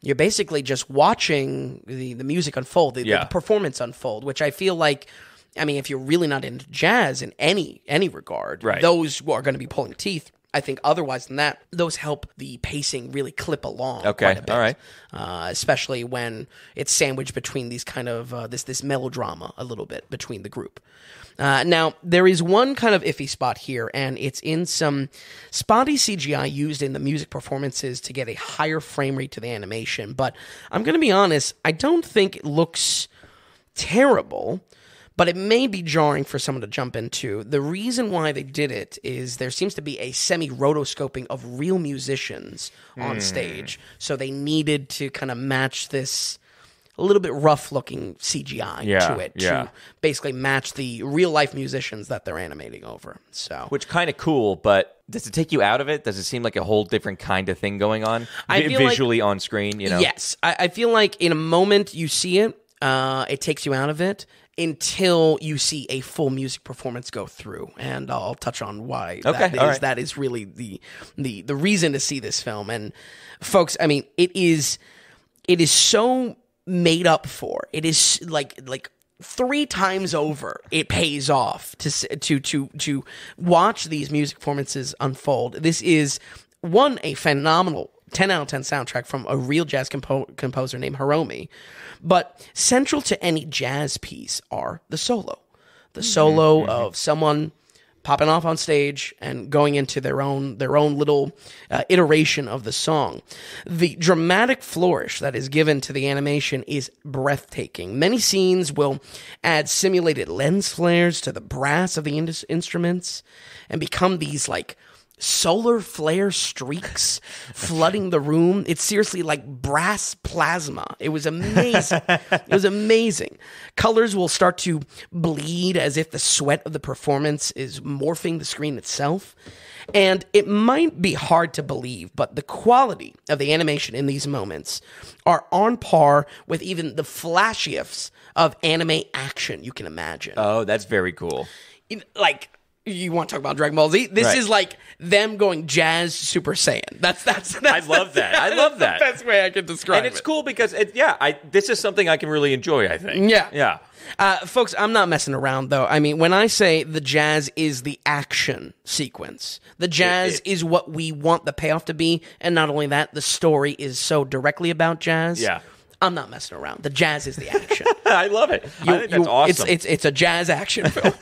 you're basically just watching the music unfold, the performance unfold, which I feel like, I mean, if you're really not into jazz in any regard, those are going to be pulling teeth. I think otherwise than that, those help the pacing really clip along quite a bit. All right. Especially when it's sandwiched between these kind of this melodrama a little bit between the group. Now, there is one kind of iffy spot here, and it's in some spotty CGI used in the music performances to get a higher frame rate to the animation. But I'm going to be honest, I don't think it looks terrible, but it may be jarring for someone to jump into. The reason why they did it is there seems to be a semi-rotoscoping of real musicians on stage, so they needed to kind of match this a little bit rough-looking CGI to it to basically match the real-life musicians that they're animating over. So, which kind of cool, but does it take you out of it? Does it seem like a whole different kind of thing going on visually on screen? Yes, I feel like in a moment you see it, it takes you out of it until you see a full music performance go through, and I'll touch on why that is really the reason to see this film. And folks, I mean, it is so made up for. It is like 3 times over. It pays off to watch these music performances unfold. This is a phenomenal 10 out of 10 soundtrack from a real jazz composer named Hiromi. But central to any jazz piece are the solo. The solo of someone popping off on stage and going into their own little iteration of the song. The dramatic flourish that is given to the animation is breathtaking. Many scenes will add simulated lens flares to the brass of the instruments and become these like solar flare streaks flooding the room. It's seriously like brass plasma. It was amazing. It was amazing. Colors will start to bleed as if the sweat of the performance is morphing the screen itself. And it might be hard to believe, but the quality of the animation in these moments are on par with even the flashiest of anime action you can imagine. Oh, that's very cool. Like, you want to talk about Dragon Ball Z? This is like them going Jazz Super Saiyan. That's I love that. I love that. That's the best way I can describe it. And it's cool because, this is something I can really enjoy, I think. Yeah. Folks, I'm not messing around, though. I mean, when I say the jazz is the action sequence, the jazz is what we want the payoff to be, and not only that, the story is so directly about jazz. Yeah. I'm not messing around. The jazz is the action. I love it. I think that's awesome. It's a jazz action film.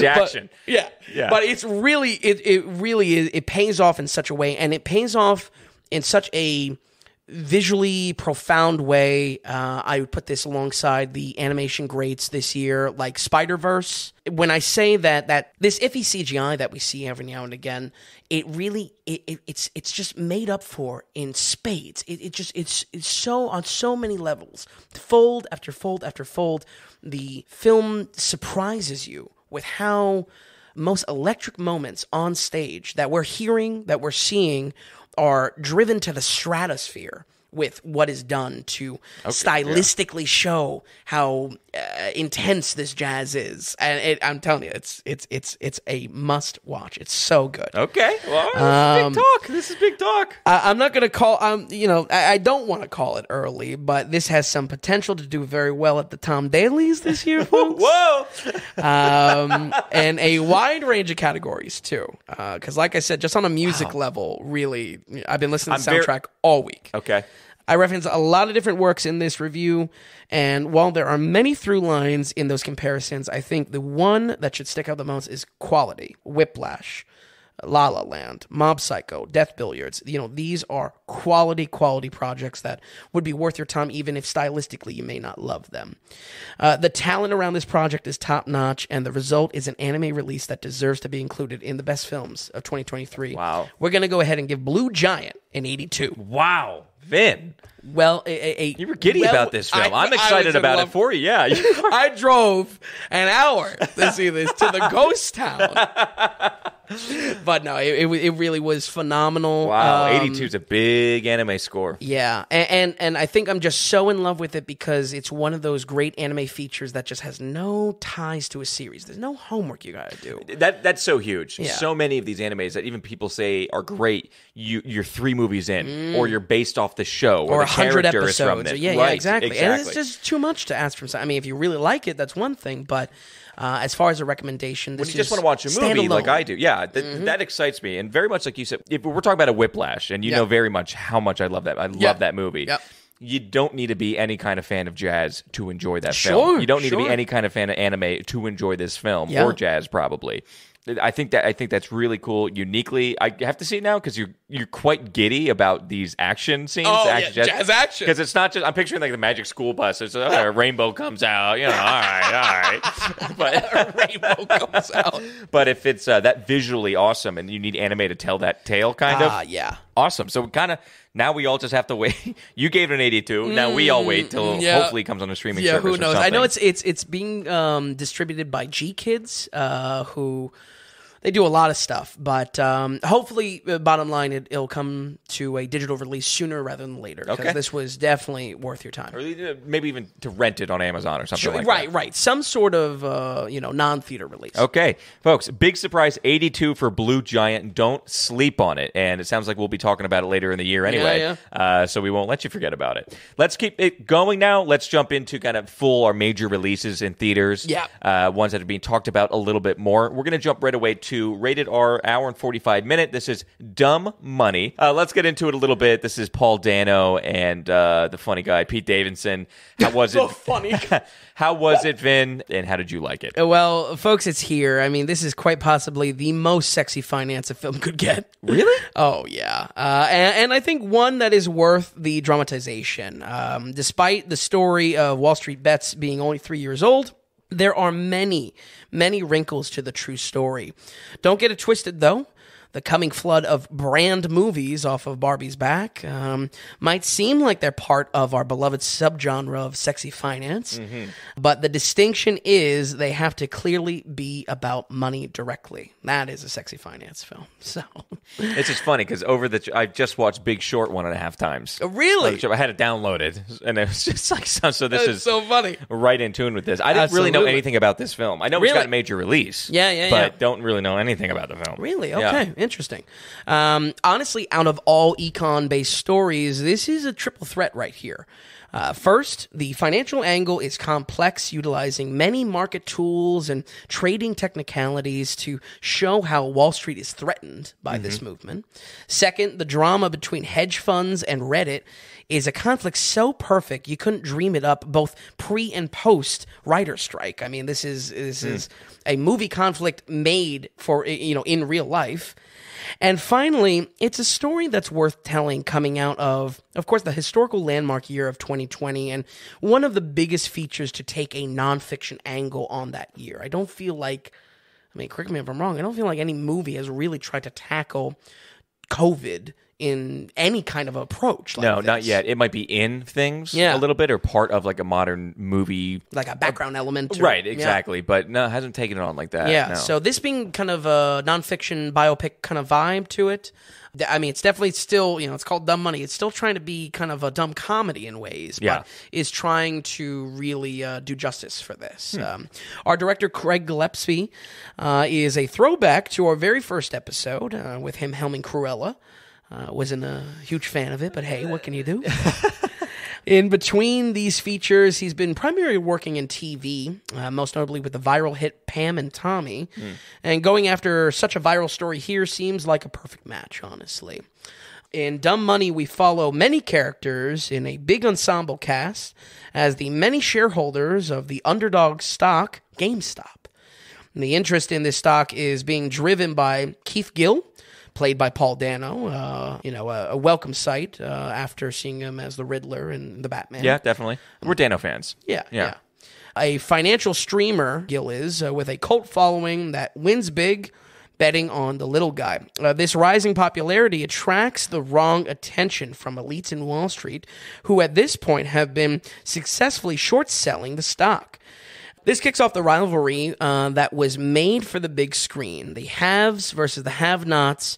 Action. Yeah. But it's really, it really is, it pays off in such a way, and it pays off in such a visually profound way. I would put this alongside the animation greats this year, like Spider-Verse. When I say that this iffy CGI that we see every now and again, it really it's just made up for in spades. It's so on so many levels, fold after fold after fold. The film surprises you with how most electric moments on stage that we're hearing, that we're seeing, are driven to the stratosphere with what is done to stylistically show how intense this jazz is, and I'm telling you, it's a must watch. It's so good. Okay, well, this is big talk. This is big talk. I'm not gonna call. I don't want to call it early, but this has some potential to do very well at the Tom Dailies this year, folks. Whoa! And a wide range of categories too, because like I said, just on a music level, really, I've been listening to the soundtrack all week. Okay. I reference a lot of different works in this review, and while there are many through lines in those comparisons, I think the one that should stick out the most is quality. Whiplash, La La Land, Mob Psycho, Death Billiards. These are quality projects that would be worth your time, even if stylistically you may not love them. The talent around this project is top-notch, and the result is an anime release that deserves to be included in the best films of 2023. Wow. We're going to go ahead and give Blue Giant an 82. Wow. Vin. Well, you were giddy about this film. I'm excited about it for you. Yeah, I drove an hour to see this to the ghost town. But no, it really was phenomenal. Wow, 82 is a big anime score. Yeah, and I think I'm just so in love with it because it's one of those great anime features that just has no ties to a series. There's no homework you got to do. That's so huge. Yeah. So many of these animes that even people say are great, you're 3 movies in, or you're based off the show, or the 100 character episodes. is from it. Yeah, exactly. And it's just too much to ask from. I mean, if you really like it, that's one thing, but as far as a recommendation, this when you just want to watch a movie like I do, that excites me. And very much like you said, if we're talking about a Whiplash, and you know very much how much I love that. I love that movie. Yep. You don't need to be any kind of fan of jazz to enjoy that film. You don't need to be any kind of fan of anime to enjoy this film, or jazz probably. I think that's really cool. Uniquely, I have to see it now because you're quite giddy about these action scenes. Jazz action. Because it's not just I'm picturing like the Magic School Bus. It's a rainbow comes out. All right. But a rainbow comes out. But if it's that visually awesome and you need anime to tell that tale, kind of awesome. So kind of now we all just have to wait. You gave it an 82. Now we all wait till hopefully it comes on a streaming service. Who knows? Or something. I know it's being distributed by G Kids, who. They do a lot of stuff, but hopefully, bottom line, it'll come to a digital release sooner rather than later. Because this was definitely worth your time. Or maybe even to rent it on Amazon or something like that. Right. Some sort of non-theater release. Okay, folks, big surprise, 82 for Blue Giant. Don't sleep on it. And it sounds like we'll be talking about it later in the year anyway. So we won't let you forget about it. Let's keep it going now. Let's jump into kind of our major releases in theaters. Yeah. Ones that are being talked about a little bit more. We're going to jump right away to Rated R, hour and 45 minute. This is Dumb Money. Let's get into it a little bit. This is Paul Dano and the funny guy, Pete Davidson. How was it? Funny. How was it, Vin? And how did you like it? Well, folks, it's here. I mean, this is quite possibly the most sexy finance a film could get. Really? Oh, yeah. And I think one that is worth the dramatization. Despite the story of Wall Street Bets being only 3 years old, There are many, many wrinkles to the true story. Don't get it twisted, though. The coming flood of brand movies off of Barbie's back might seem like they're part of our beloved subgenre of sexy finance, but the distinction is they have to clearly be about money directly. That is a sexy finance film. So it's just funny because I just watched Big Short 1.5 times. Really? I had it downloaded, and it was just like so. This is so funny. Right in tune with this. I didn't really know anything about this film. I know it's got a major release. But don't really know anything about the film. Really? Okay. Yeah. Interesting. Honestly, out of all econ-based stories, this is a triple threat right here. First, the financial angle is complex, utilizing many market tools and trading technicalities to show how Wall Street is threatened by this movement. Second, the drama between hedge funds and Reddit is a conflict so perfect you couldn't dream it up both pre and post writer strike. I mean, this is a movie conflict made for, in real life. And finally, it's a story that's worth telling coming out of course, the historical landmark year of 2020, and one of the biggest features to take a nonfiction angle on that year. I don't feel like, correct me if I'm wrong, I don't feel like any movie has really tried to tackle COVID in any kind of approach like this. Not yet. It might be in things a little bit or part of like a modern movie. Like a background element. Right, exactly. Yeah. But no, it hasn't taken it on like that. Yeah, no. So this being kind of a nonfiction biopic kind of vibe to it, it's definitely still, it's called Dumb Money. It's still trying to be kind of a dumb comedy in ways, but is trying to really do justice for this. Our director, Craig Gillespie, is a throwback to our very first episode with him helming Cruella. Wasn't a huge fan of it, but hey, what can you do? In between these features, he's been primarily working in TV, most notably with the viral hit Pam and Tommy. And going after such a viral story here seems like a perfect match, honestly. In Dumb Money, we follow many characters in a big ensemble cast as the many shareholders of the underdog stock GameStop. And the interest in this stock is being driven by Keith Gill, played by Paul Dano, a welcome sight after seeing him as the Riddler in The Batman. Yeah, definitely. We're Dano fans. Yeah. A financial streamer, Gil is, with a cult following that wins big, betting on the little guy. This rising popularity attracts the wrong attention from elites in Wall Street, who at this point have been successfully short-selling the stock. This kicks off the rivalry that was made for the big screen, the haves versus the have-nots,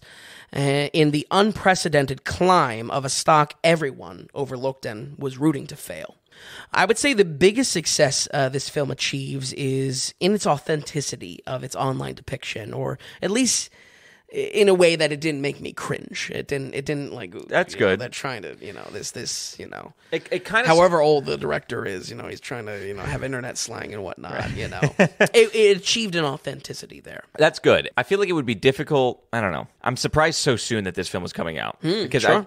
in the unprecedented climb of a stock everyone overlooked and was rooting to fail. I would say the biggest success this film achieves is in its authenticity of its online depiction, or at least in a way that it didn't make me cringe. It didn't like. That's good. They're trying to, this. It kind of. However old the director is, he's trying to, have internet slang and whatnot. Right. It achieved an authenticity there. That's good. I feel like it would be difficult. I don't know. I'm surprised so soon that this film was coming out because sure.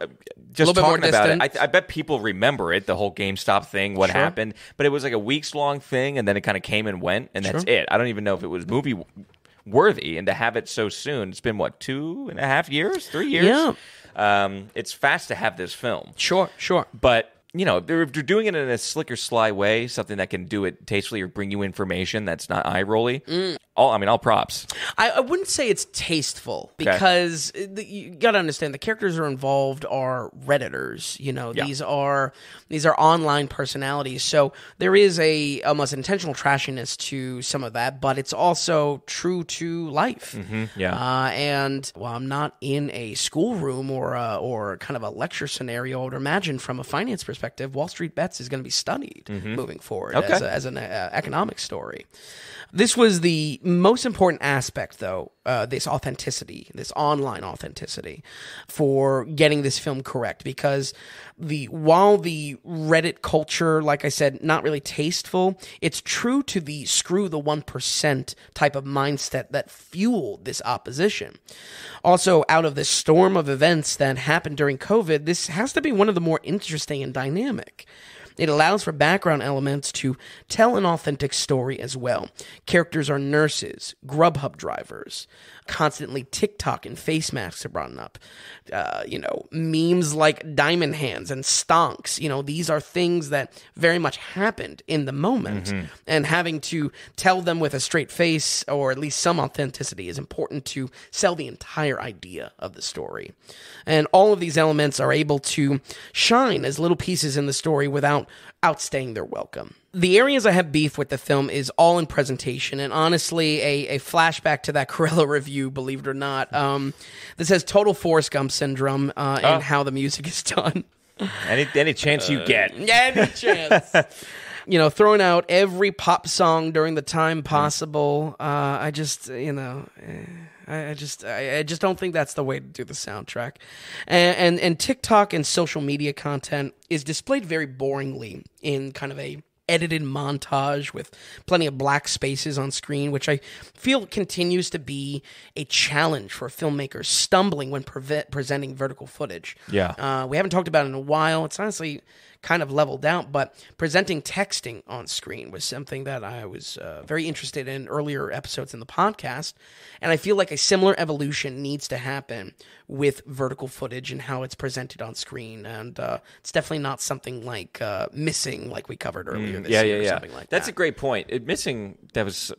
Just talking about it, I bet people remember it, the whole GameStop thing, what happened. But it was like a weeks long thing, and then it kind of came and went, and that's it. I don't even know if it was movie worthy, and to have it so soon, it's been 2.5 years, 3 years. It's fast to have this film. Sure. But they're doing it in a slick or sly way, something that can do it tastefully or bring you information that's not eye rolly. All props. I wouldn't say it's tasteful because you got to understand the characters who are involved are Redditors. These are online personalities, so there is a almost intentional trashiness to some of that, but it's also true to life. And while I'm not in a schoolroom or kind of a lecture scenario, I would imagine from a finance perspective, Wall Street Bets is going to be studied moving forward as an economic story. This was the most important aspect, though, this authenticity, this online authenticity, for getting this film correct. Because while the Reddit culture, like I said, not really tasteful, it's true to the screw the 1% type of mindset that fueled this opposition. Also, out of this storm of events that happened during COVID, this has to be one of the more interesting and dynamic. It allows for background elements to tell an authentic story as well. Characters are nurses, Grubhub drivers, constantly TikTok and face masks are brought up. Memes like diamond hands and stonks. These are things that very much happened in the moment. And having to tell them with a straight face, or at least some authenticity, is important to sell the entire idea of the story. And all of these elements are able to shine as little pieces in the story without outstaying their welcome. The areas I have beef with the film is all in presentation, and honestly, a flashback to that Corella review, believe it or not. This has total Forrest Gump syndrome in how the music is done. Any chance you get. Any chance. Throwing out every pop song during the time possible. I just don't think that's the way to do the soundtrack. And TikTok and social media content is displayed very boringly in kind of a edited montage with plenty of black spaces on screen, which I feel continues to be a challenge for filmmakers stumbling when presenting vertical footage. Yeah. We haven't talked about it in a while. It's honestly kind of leveled out, but presenting texting on screen was something that I was very interested in earlier episodes in the podcast, and I feel like a similar evolution needs to happen with vertical footage and how it's presented on screen, and it's definitely not something like Missing, like we covered earlier this year, or something like that. That's a great point. Missing, that was,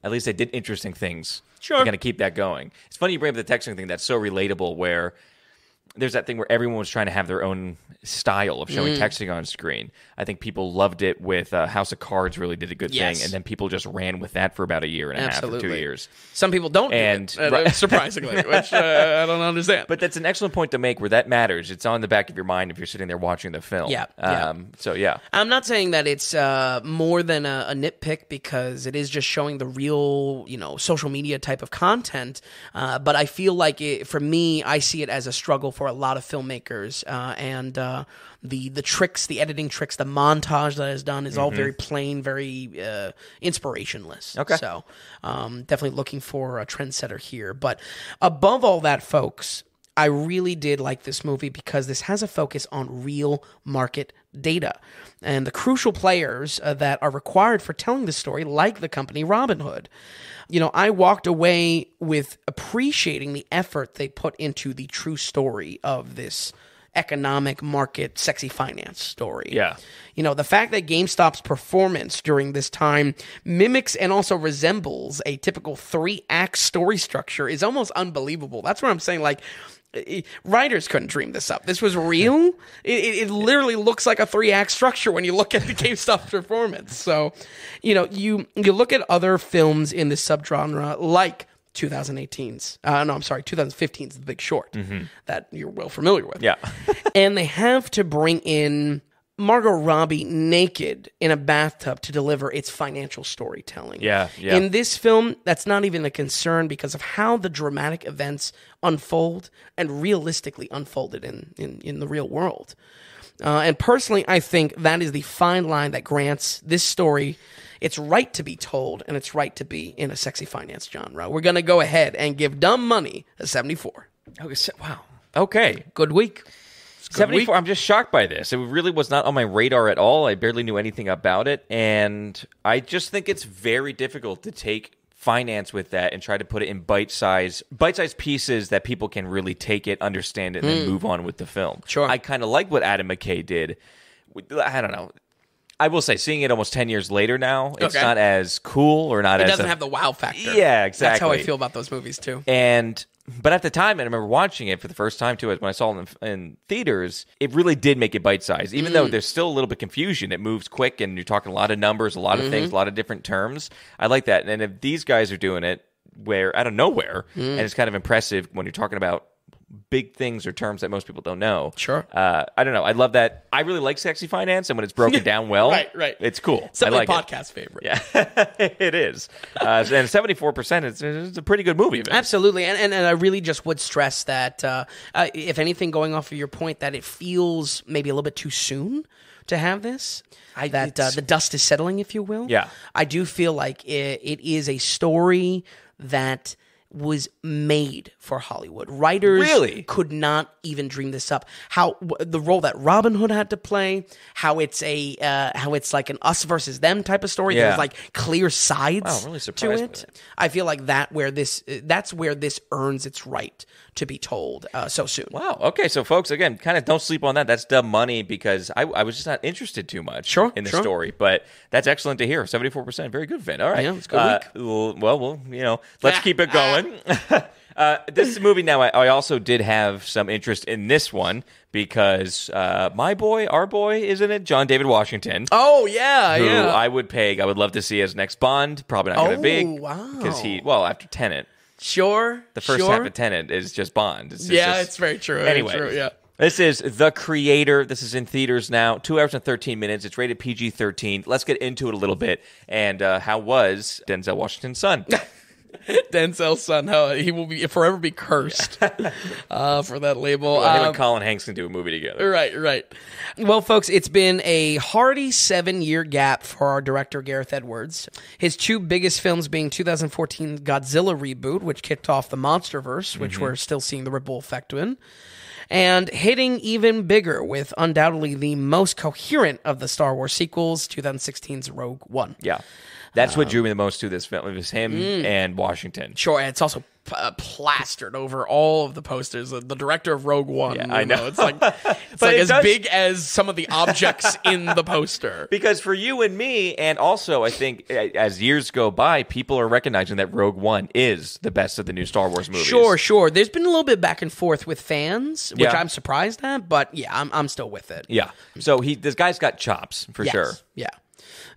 at least they did interesting things. Sure. They're going to keep that going. It's funny you bring up the texting thing. That's so relatable, where there's that thing where everyone was trying to have their own style of showing texting on screen. I think people loved it with House of Cards really did a good thing, and then people just ran with that for about a year and a half or 2 years. Some people don't do it, surprisingly, which I don't understand. But that's an excellent point to make where that matters. It's on the back of your mind if you're sitting there watching the film. Yeah. I'm not saying that it's more than a nitpick, because it is just showing the real, social media type of content. But I feel like for me, I see it as a struggle for a lot of filmmakers, and the tricks, the editing tricks, the montage that is done is all very plain, very inspirationless. Okay. So definitely looking for a trendsetter here. But above all that, folks, I really did like this movie because this has a focus on real market data and the crucial players that are required for telling the story, like the company Robinhood. I walked away with appreciating the effort they put into the true story of this economic market sexy finance story. Yeah. The fact that GameStop's performance during this time mimics and also resembles a typical 3-act story structure is almost unbelievable. That's what I'm saying. Like, writers couldn't dream this up. This was real. It literally looks like a 3-act structure when you look at the GameStop performance. So, you look at other films in this subgenre like 2015's The Big Short, that you're well familiar with. Yeah. And they have to bring in Margot Robbie naked in a bathtub to deliver its financial storytelling. Yeah. In this film, that's not even a concern because of how the dramatic events unfold and realistically unfolded in the real world. And personally, I think that is the fine line that grants this story its right to be told and its right to be in a sexy finance genre. We're going to go ahead and give Dumb Money a 74. Wow. Okay. Good week. 74. I'm just shocked by this. It really was not on my radar at all. I barely knew anything about it. And I just think it's very difficult to take finance with that and try to put it in bite-sized pieces that people can really take it, understand it, and then move on with the film. Sure. I kind of like what Adam McKay did. I don't know. I will say, seeing it almost 10 years later now, it's not as cool or not as... It doesn't have the wow factor. Yeah, exactly. That's how I feel about those movies, too. But at the time, I remember watching it for the first time, too, when I saw it in theaters, it really did make it bite-sized. Even though there's still a little bit of confusion, it moves quick, and you're talking a lot of numbers, a lot of things, a lot of different terms. I like that. And if these guys are doing it out of nowhere, and it's kind of impressive when you're talking about big things or terms that most people don't know. Sure. I don't know. I love that. I really like sexy finance, and when it's broken down well, right. it's cool. It's I like podcast favorite. Yeah, it is. And 74%, it's a pretty good movie. Absolutely. And I really just would stress that, if anything, going off of your point, that it feels maybe a little bit too soon to have this. The dust is settling, if you will. Yeah. I do feel like it is a story that was made for Hollywood. Writers Really? could not even dream this up. How the role that Robin Hood had to play, how it's like an us versus them type of story. Yeah. There's like clear sides Wow, I'm really to surprised by it. that. I feel like that's where this earns its right to be told so soon. Wow. Okay, so folks, again, kind of don't sleep on that. That's dumb money because I was just not interested too much in the story. But that's excellent to hear. 74%. Very good, Vin. All right. Yeah, it's a good week. Well, let's keep it going. This movie now, I also did have some interest in this one because our boy, isn't it? John David Washington. Oh, yeah, who yeah. I would love to see as next Bond. Probably not going to be. Wow. Because after Tenet. Sure. The first half of Tenet is just Bond. It's very true. Anyway, very true, yeah. This is The Creator. This is in theaters now. 2 hours and 13 minutes. It's rated PG-13. Let's get into it a little bit. And how was Denzel Washington's son? Denzel's son, he will forever be cursed for that label. Well, him and Colin Hanks can do a movie together. Right. Well, folks, it's been a hearty 7-year gap for our director, Gareth Edwards. His 2 biggest films being 2014 Godzilla reboot, which kicked off the MonsterVerse, which we're still seeing the ripple effect in, and hitting even bigger with undoubtedly the most coherent of the Star Wars sequels, 2016's Rogue One. Yeah. That's what drew me the most to this film. It was him and Washington. Sure, and it's also plastered over all of the posters. The director of Rogue One. Yeah, I know. It's like as big as some of the objects in the poster. Because for you and me, and also I think as years go by, people are recognizing that Rogue One is the best of the new Star Wars movies. Sure. There's been a little bit back and forth with fans, which Yeah. I'm surprised at, but yeah, I'm still with it. Yeah. So this guy's got chops, for sure. Yeah.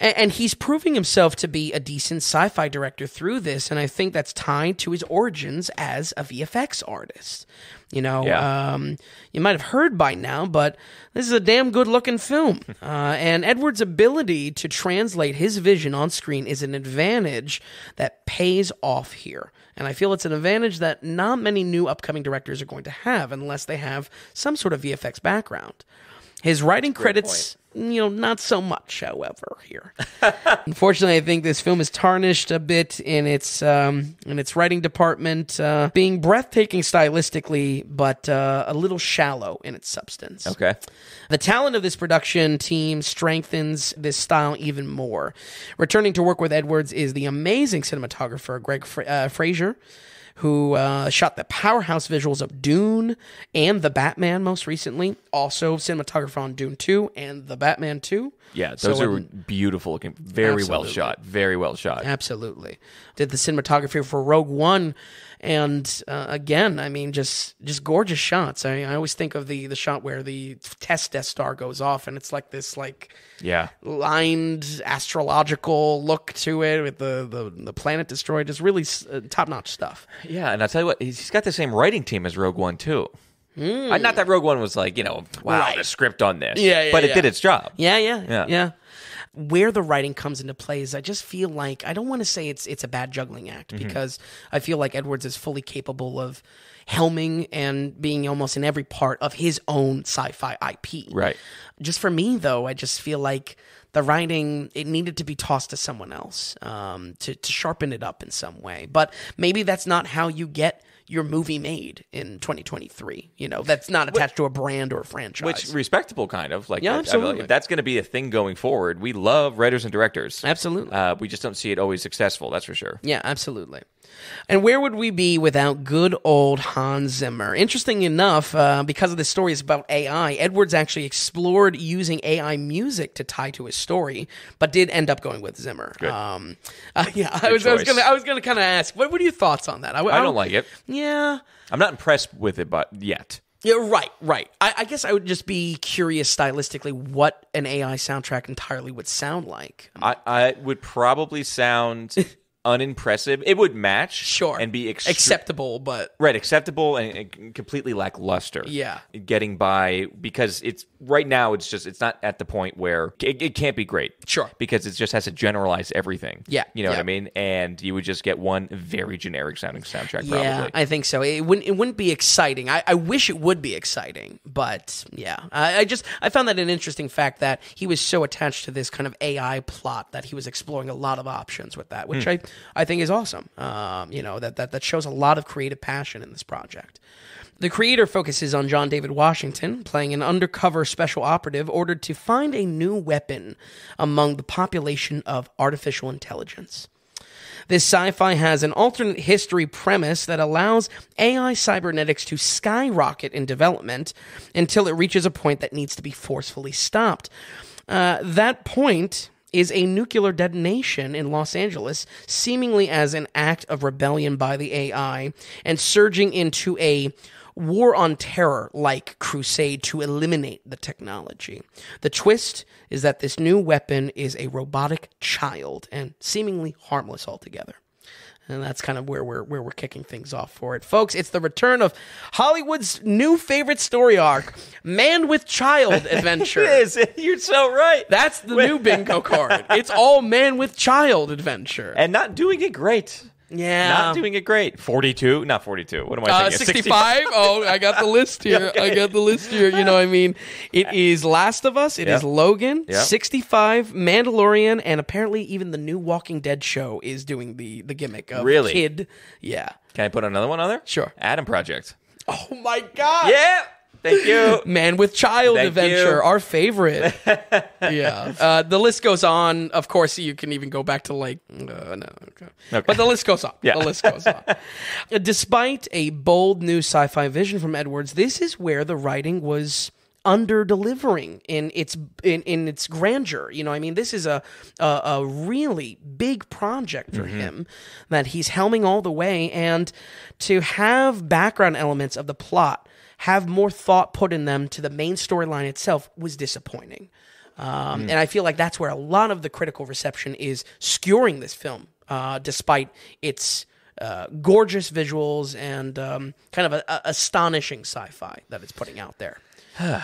And he's proving himself to be a decent sci-fi director through this, and I think that's tied to his origins as a VFX artist. You might have heard by now, but this is a damn good-looking film. And Edwards' ability to translate his vision on screen is an advantage that pays off here. And I feel it's an advantage that not many new upcoming directors are going to have unless they have some sort of VFX background. His writing credits, not so much, however, here. Unfortunately, I think this film is tarnished a bit in its writing department, being breathtaking stylistically, but a little shallow in its substance. Okay. The talent of this production team strengthens this style even more. Returning to work with Edwards is the amazing cinematographer Greg Fraser, who shot the powerhouse visuals of Dune and The Batman most recently. Also cinematographer on Dune 2 and The Batman 2. Yeah, those are beautiful looking. Very well shot. Very well shot. Absolutely. Did the cinematography for Rogue One. And again, I mean, just gorgeous shots. I always think of the shot where the test Death Star goes off, and it's like this lined astrological look to it with the planet destroyed. Just really top-notch stuff. Yeah, and I'll tell you what, he's got the same writing team as Rogue One, too. Not that Rogue One was like, the script on this. But it did its job. Yeah. Where the writing comes into play is I just feel like, I don't want to say it's a bad juggling act, because I feel like Edwards is fully capable of helming and being almost in every part of his own sci-fi IP. Right. Just for me, though, I just feel like the writing, it needed to be tossed to someone else to sharpen it up in some way. But maybe that's not how you get your movie made in 2023. That's not attached to a brand or a franchise. Which respectable, kind of. Absolutely. If that's going to be a thing going forward, we love writers and directors. Absolutely. We just don't see it always successful, that's for sure. Yeah, absolutely. And where would we be without good old Hans Zimmer? Interesting enough, because of this story is about AI, Edwards actually explored using AI music to tie to his story, but did end up going with Zimmer. Good. I was gonna kind of ask, what are your thoughts on that? I don't like it. Yeah, I'm not impressed with it, but yet. Yeah, right. I guess I would just be curious stylistically what an AI soundtrack entirely would sound like. I would probably sound unimpressive. It would match, sure, and be acceptable, but acceptable and completely lackluster. Yeah, getting by, because it's right now. It's not at the point where it can't be great. Sure, because it just has to generalize everything. Yeah, what I mean. And you would just get one very generic sounding soundtrack. Yeah, probably. I think so. It wouldn't be exciting. I wish it would be exciting, but yeah, I found that an interesting fact that he was so attached to this kind of AI plot that he was exploring a lot of options with that, which I think is awesome. That shows a lot of creative passion in this project. The creator focuses on John David Washington, playing an undercover special operative ordered to find a new weapon among the population of artificial intelligence. This sci-fi has an alternate history premise that allows AI cybernetics to skyrocket in development until it reaches a point that needs to be forcefully stopped. That point is a nuclear detonation in Los Angeles, seemingly as an act of rebellion by the AI and surging into a war on terror-like crusade to eliminate the technology. The twist is that this new weapon is a robotic child and seemingly harmless altogether. And that's kind of where we're kicking things off for it. Folks, it's the return of Hollywood's new favorite story arc, Man with Child Adventure. It is. You're so right. That's the new bingo card. It's all Man with Child Adventure. And not doing it great. Yeah. Not doing it great. 42? Not 42. What am I thinking? 65? Oh, I got the list here. Okay. I got the list here. You know what I mean? It is Last of Us. It is Logan. 65, Mandalorian, and apparently even the new Walking Dead show is doing the gimmick of Really? kid. Yeah. Can I put another one on there? Sure. Adam Project. Oh, my God. Yeah. Thank you. Man with Child Thank Adventure, you. our favorite. Yeah. The list goes on. Of course, you can even go back to okay. But the list goes on. Yeah. The list goes on. Despite a bold new sci-fi vision from Edwards, this is where the writing was under-delivering in its grandeur. You know, I mean, this is a really big project for him that he's helming all the way, and to have background elements of the plot have more thought put in them to the main storyline itself was disappointing. And I feel like that's where a lot of the critical reception is skewering this film, despite its gorgeous visuals and kind of a astonishing sci-fi that it's putting out there.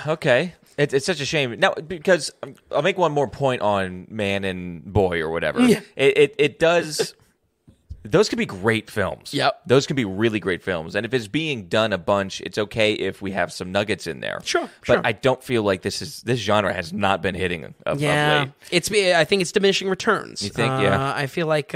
Okay. It's such a shame. Now, because I'll make one more point on Man and Boy or whatever. Yeah. It does... Those could be great films. Yep. Those could be really great films. And if it's being done a bunch, it's okay if we have some nuggets in there. Sure. But I don't feel like this genre has not been hitting of late. I think it's diminishing returns. You think? Yeah. I feel like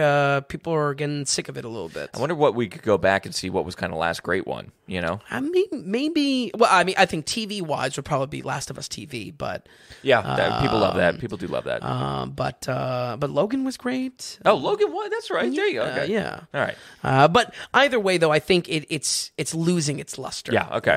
people are getting sick of it a little bit. I wonder what we could go back and see what was kind of last great one, you know? I mean, maybe... Well, I mean, I think TV-wise would probably be Last of Us TV, but... Yeah, people love that. People do love that. But Logan was great. Oh, Logan, what? That's right. There you go. Okay. Yeah. All right. But either way, though, I think it's losing its luster. Yeah, okay.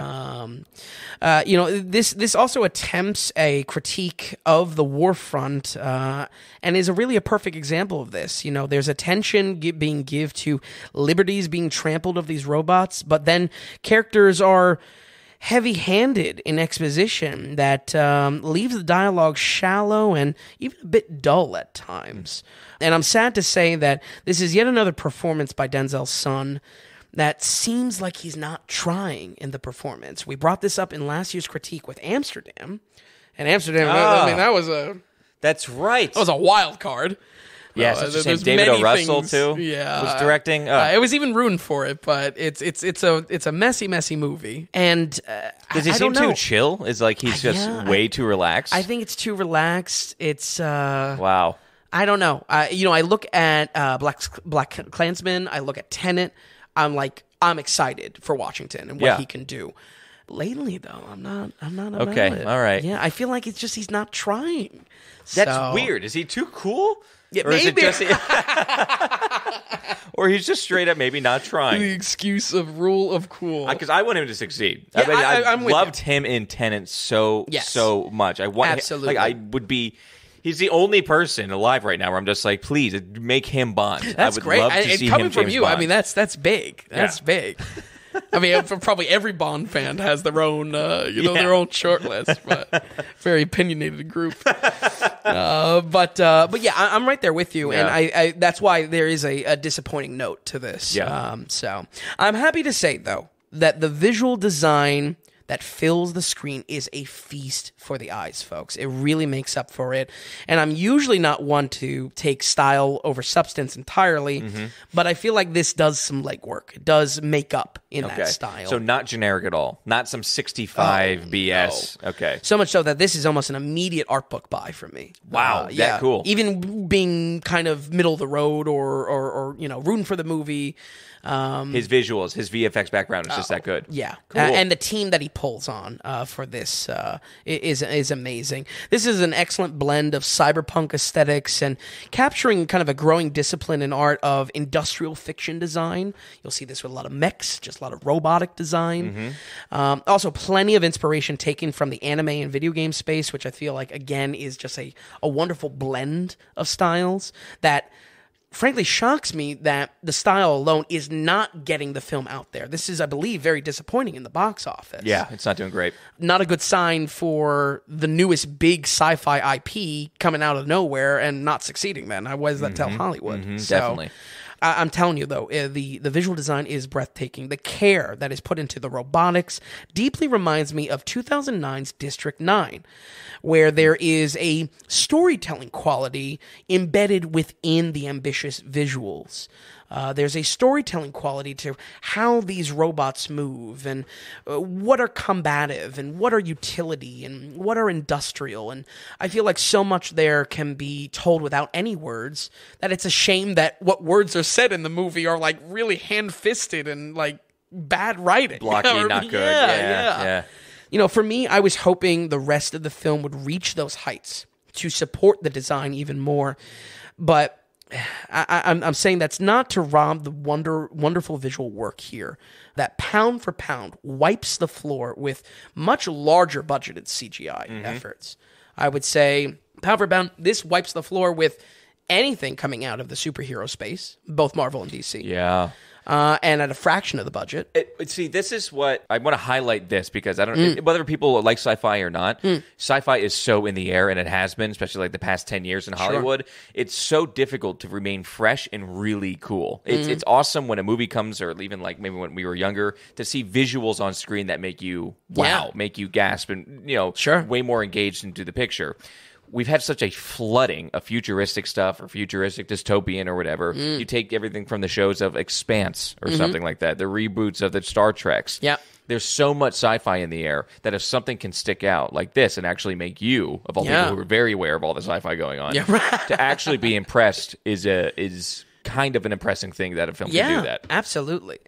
This also attempts a critique of the war front and is really a perfect example of this. You know, there's attention being given to liberties being trampled of these robots, but then characters are heavy-handed in exposition that leaves the dialogue shallow and even a bit dull at times. And I'm sad to say that this is yet another performance by Denzel's son that seems like he's not trying in the performance. We brought this up in last year's critique with Amsterdam. And Amsterdam, I mean, that was a wild card. Yeah, there's David O. Russell too. Yeah, was directing. It was even rooting for it, but it's a messy movie. And does he seem too chill? Is like he's just way too relaxed? I think it's too relaxed. It's wow. I don't know. I look at Black Klansman. I look at Tenet. I'm excited for Washington and what he can do. Lately, though, I'm not about it. All right. Yeah, I feel like it's just he's not trying. That's weird. Is he too cool? Yeah, or maybe. Is it just, or he's just straight up maybe not trying. The excuse of rule of cool. Because I want him to succeed. Yeah, I I'm with loved him in Tenet so much. I want absolutely. I would be. He's the only person alive right now where I'm just like, please make him Bond. That's I would great. love to see coming him from James you, Bond. I mean that's big. That's big. I mean, probably every Bond fan has their own, their own short list, but very opinionated group. But yeah, I'm right there with you, and I that's why there is a disappointing note to this. Yeah. So I'm happy to say though that the visual design that fills the screen is a feast for the eyes, folks. It really makes up for it. And I'm usually not one to take style over substance entirely, but I feel like this does some legwork. It does make up in that style. So not generic at all. Not some 65 BS. No. Okay. So much so that this is almost an immediate art book buy for me. Wow, that cool. Even being kind of middle of the road or rooting for the movie. His visuals, his VFX background is just that good. Yeah. Cool. And the team that he pulls on for this is amazing. This is an excellent blend of cyberpunk aesthetics and capturing kind of a growing discipline in art of industrial fiction design. You'll see this with a lot of mechs, just a lot of robotic design. Also, plenty of inspiration taken from the anime and video game space, which I feel like, again, is just a wonderful blend of styles that frankly shocks me that the style alone is not getting the film out there. This is, I believe, very disappointing in the box office. Yeah, it's not doing great. Not a good sign for the newest big sci-fi IP coming out of nowhere and not succeeding then. What does that tell Hollywood? So, definitely. I'm telling you, though, the visual design is breathtaking. The care that is put into the robotics deeply reminds me of 2009's District 9, where there is a storytelling quality embedded within the ambitious visuals. There's a storytelling quality to how these robots move and what are combative and what are utility and what are industrial. And I feel like so much there can be told without any words that it's a shame that what words are said in the movie are like really hand-fisted and like bad writing. Blocky, not good. Yeah. For me, I was hoping the rest of the film would reach those heights to support the design even more. But I'm saying that's not to rob the wonderful visual work here that pound for pound wipes the floor with much larger budgeted CGI efforts. I would say pound for pound, this wipes the floor with anything coming out of the superhero space, both Marvel and DC. Yeah. And at a fraction of the budget. See, this is what I want to highlight this because I don't whether people like sci-fi or not. Sci-fi is so in the air, and it has been, especially like the past 10 years in Hollywood. Sure. It's so difficult to remain fresh and really cool. It's awesome when a movie comes, or even like maybe when we were younger, to see visuals on screen that make you make you gasp, and way more engaged into the picture. We've had such a flooding of futuristic stuff or futuristic dystopian or whatever. You take everything from the shows of Expanse or something like that, the reboots of the Star Treks. Yeah. There's so much sci-fi in the air that if something can stick out like this and actually make you, of all people who are very aware of all the sci-fi going on, to actually be impressed is kind of an impressive thing that a film can do that. Absolutely.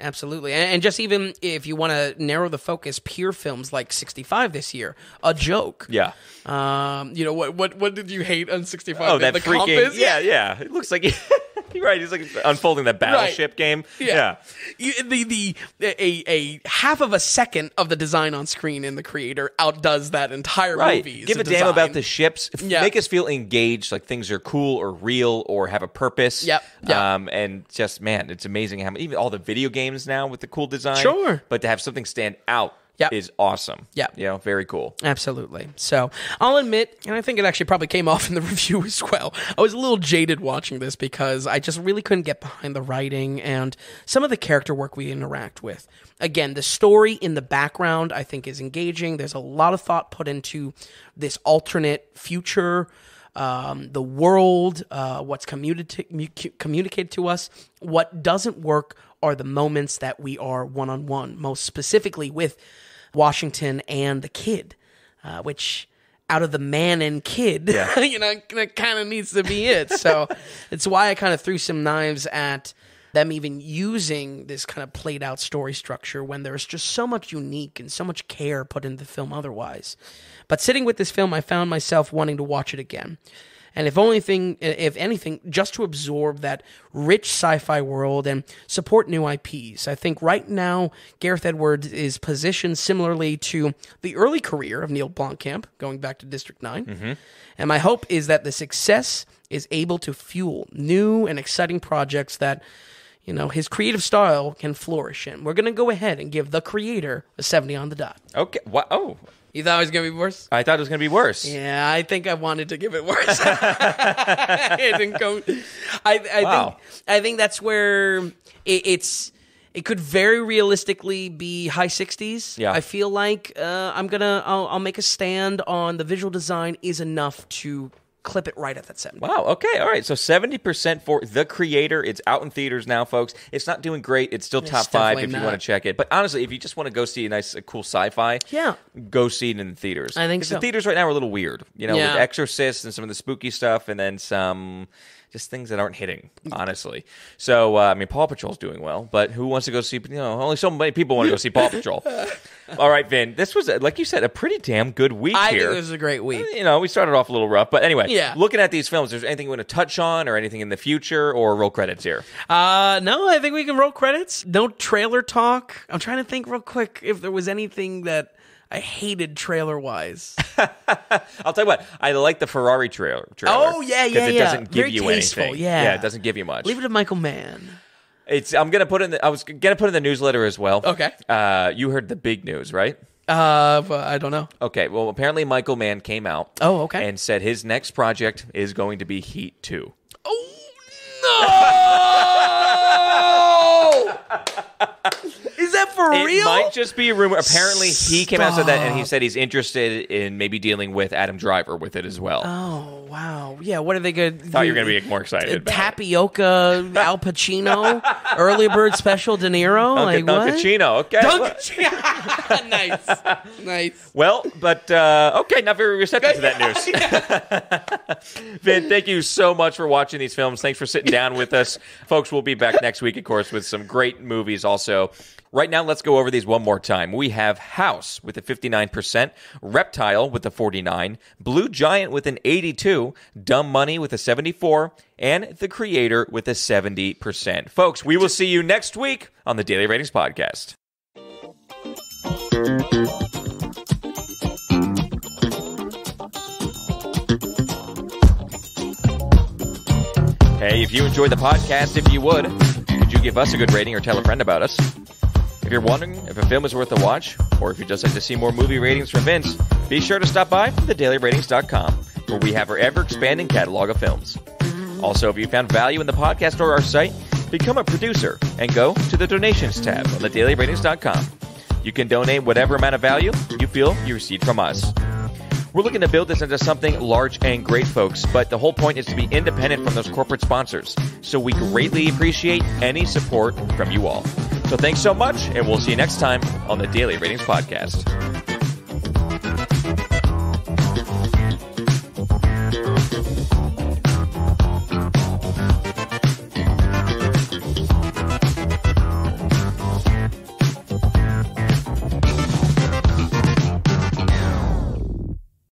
And just even if you want to narrow the focus, peer films like 65 this year, A Joke. Yeah. What did you hate on 65? Oh, that freaking compass? Yeah. It looks like you're right. He's like unfolding that battleship game. Yeah. A half of a second of the design on screen in the creator outdoes that entire movie. Give a damn about the ships. Make us feel engaged, like things are cool or real or have a purpose. And just, man, it's amazing how even all the video games now with the cool design. Sure. But to have something stand out is awesome. Yeah. Very cool. Absolutely. So I'll admit, and I think it actually probably came off in the review as well, I was a little jaded watching this because I just really couldn't get behind the writing and some of the character work we interact with. Again, the story in the background I think is engaging. There's a lot of thought put into this alternate future, the world, what's communicated to us. What doesn't work are the moments that we are one-on-one, most specifically with Washington and the kid, which out of the man and kid, that kind of needs to be it. So it's why I kind of threw some knives at them even using this kind of played out story structure when there's just so much unique and so much care put into the film otherwise. But sitting with this film, I found myself wanting to watch it again. And if anything, just to absorb that rich sci-fi world and support new IPs. I think right now, Gareth Edwards is positioned similarly to the early career of Neil Blomkamp, going back to District 9. And my hope is that the success is able to fuel new and exciting projects that, his creative style can flourish in. We're going to go ahead and give the creator a 70 on the dot. Okay. Wow. Oh. You thought it was going to be worse? I thought it was going to be worse. Yeah, I think I wanted to give it worse. It didn't go. I think that's where it's It could very realistically be high 60s. Yeah. I feel like I'll make a stand on the visual design is enough to clip it right at that 70. Wow, okay, all right. So 70% for The Creator. It's out in theaters now, folks. It's not doing great. It's still top 5 if you want to check it. But honestly, if you just want to go see a nice, cool sci-fi, go see it in the theaters. I think so. The theaters right now are a little weird, with Exorcist and some of the spooky stuff, and then some just things that aren't hitting, honestly. So, Paw Patrol's doing well, but who wants to go see, only so many people want to go see Paw Patrol. All right, Vin, this was, like you said, a pretty damn good week here. I think this was a great week. We started off a little rough, but anyway, looking at these films, is there anything you want to touch on or anything in the future or roll credits here? No, I think we can roll credits. No trailer talk. I'm trying to think real quick if there was anything that I hated trailer-wise. I'll tell you what, I like the Ferrari trailer. Oh, yeah. Because it doesn't give you tasteful, anything. Yeah, it doesn't give you much. Leave it to Michael Mann. I was gonna put in the newsletter as well. Okay. You heard the big news, right? I don't know. Okay, well, apparently Michael Mann came out. Oh, okay. And said his next project is going to be Heat 2. Oh, no! Is that for real? It might just be a rumor. Apparently, he came out and said that, and he said he's interested in maybe dealing with Adam Driver with it as well. Oh, wow. Yeah, what are they going to do? Thought you were going to be more excited. Tapioca, Al Pacino, Early Bird Special, De Niro? Dunkachino, okay. Nice. Well, but, okay, not very receptive to that news. Vin, thank you so much for watching these films. Thanks for sitting down with us. Folks, we'll be back next week, of course, with some great movies also. Right now, let's go over these one more time. We have House with a 59%, Reptile with a 49%, Blue Giant with an 82%, Dumb Money with a 74%, and The Creator with a 70%. Folks, we will see you next week on the Daily Ratings Podcast. Hey, if you enjoyed the podcast, if you would, could you give us a good rating or tell a friend about us? If you're wondering if a film is worth a watch, or if you'd just like to see more movie ratings from Vince, be sure to stop by thedailyratings.com, where we have our ever-expanding catalog of films. Also, if you found value in the podcast or our site, become a producer and go to the donations tab on thedailyratings.com. You can donate whatever amount of value you feel you received from us. We're looking to build this into something large and great, folks, but the whole point is to be independent from those corporate sponsors. So we greatly appreciate any support from you all. So thanks so much, and we'll see you next time on the Daily Ratings Podcast.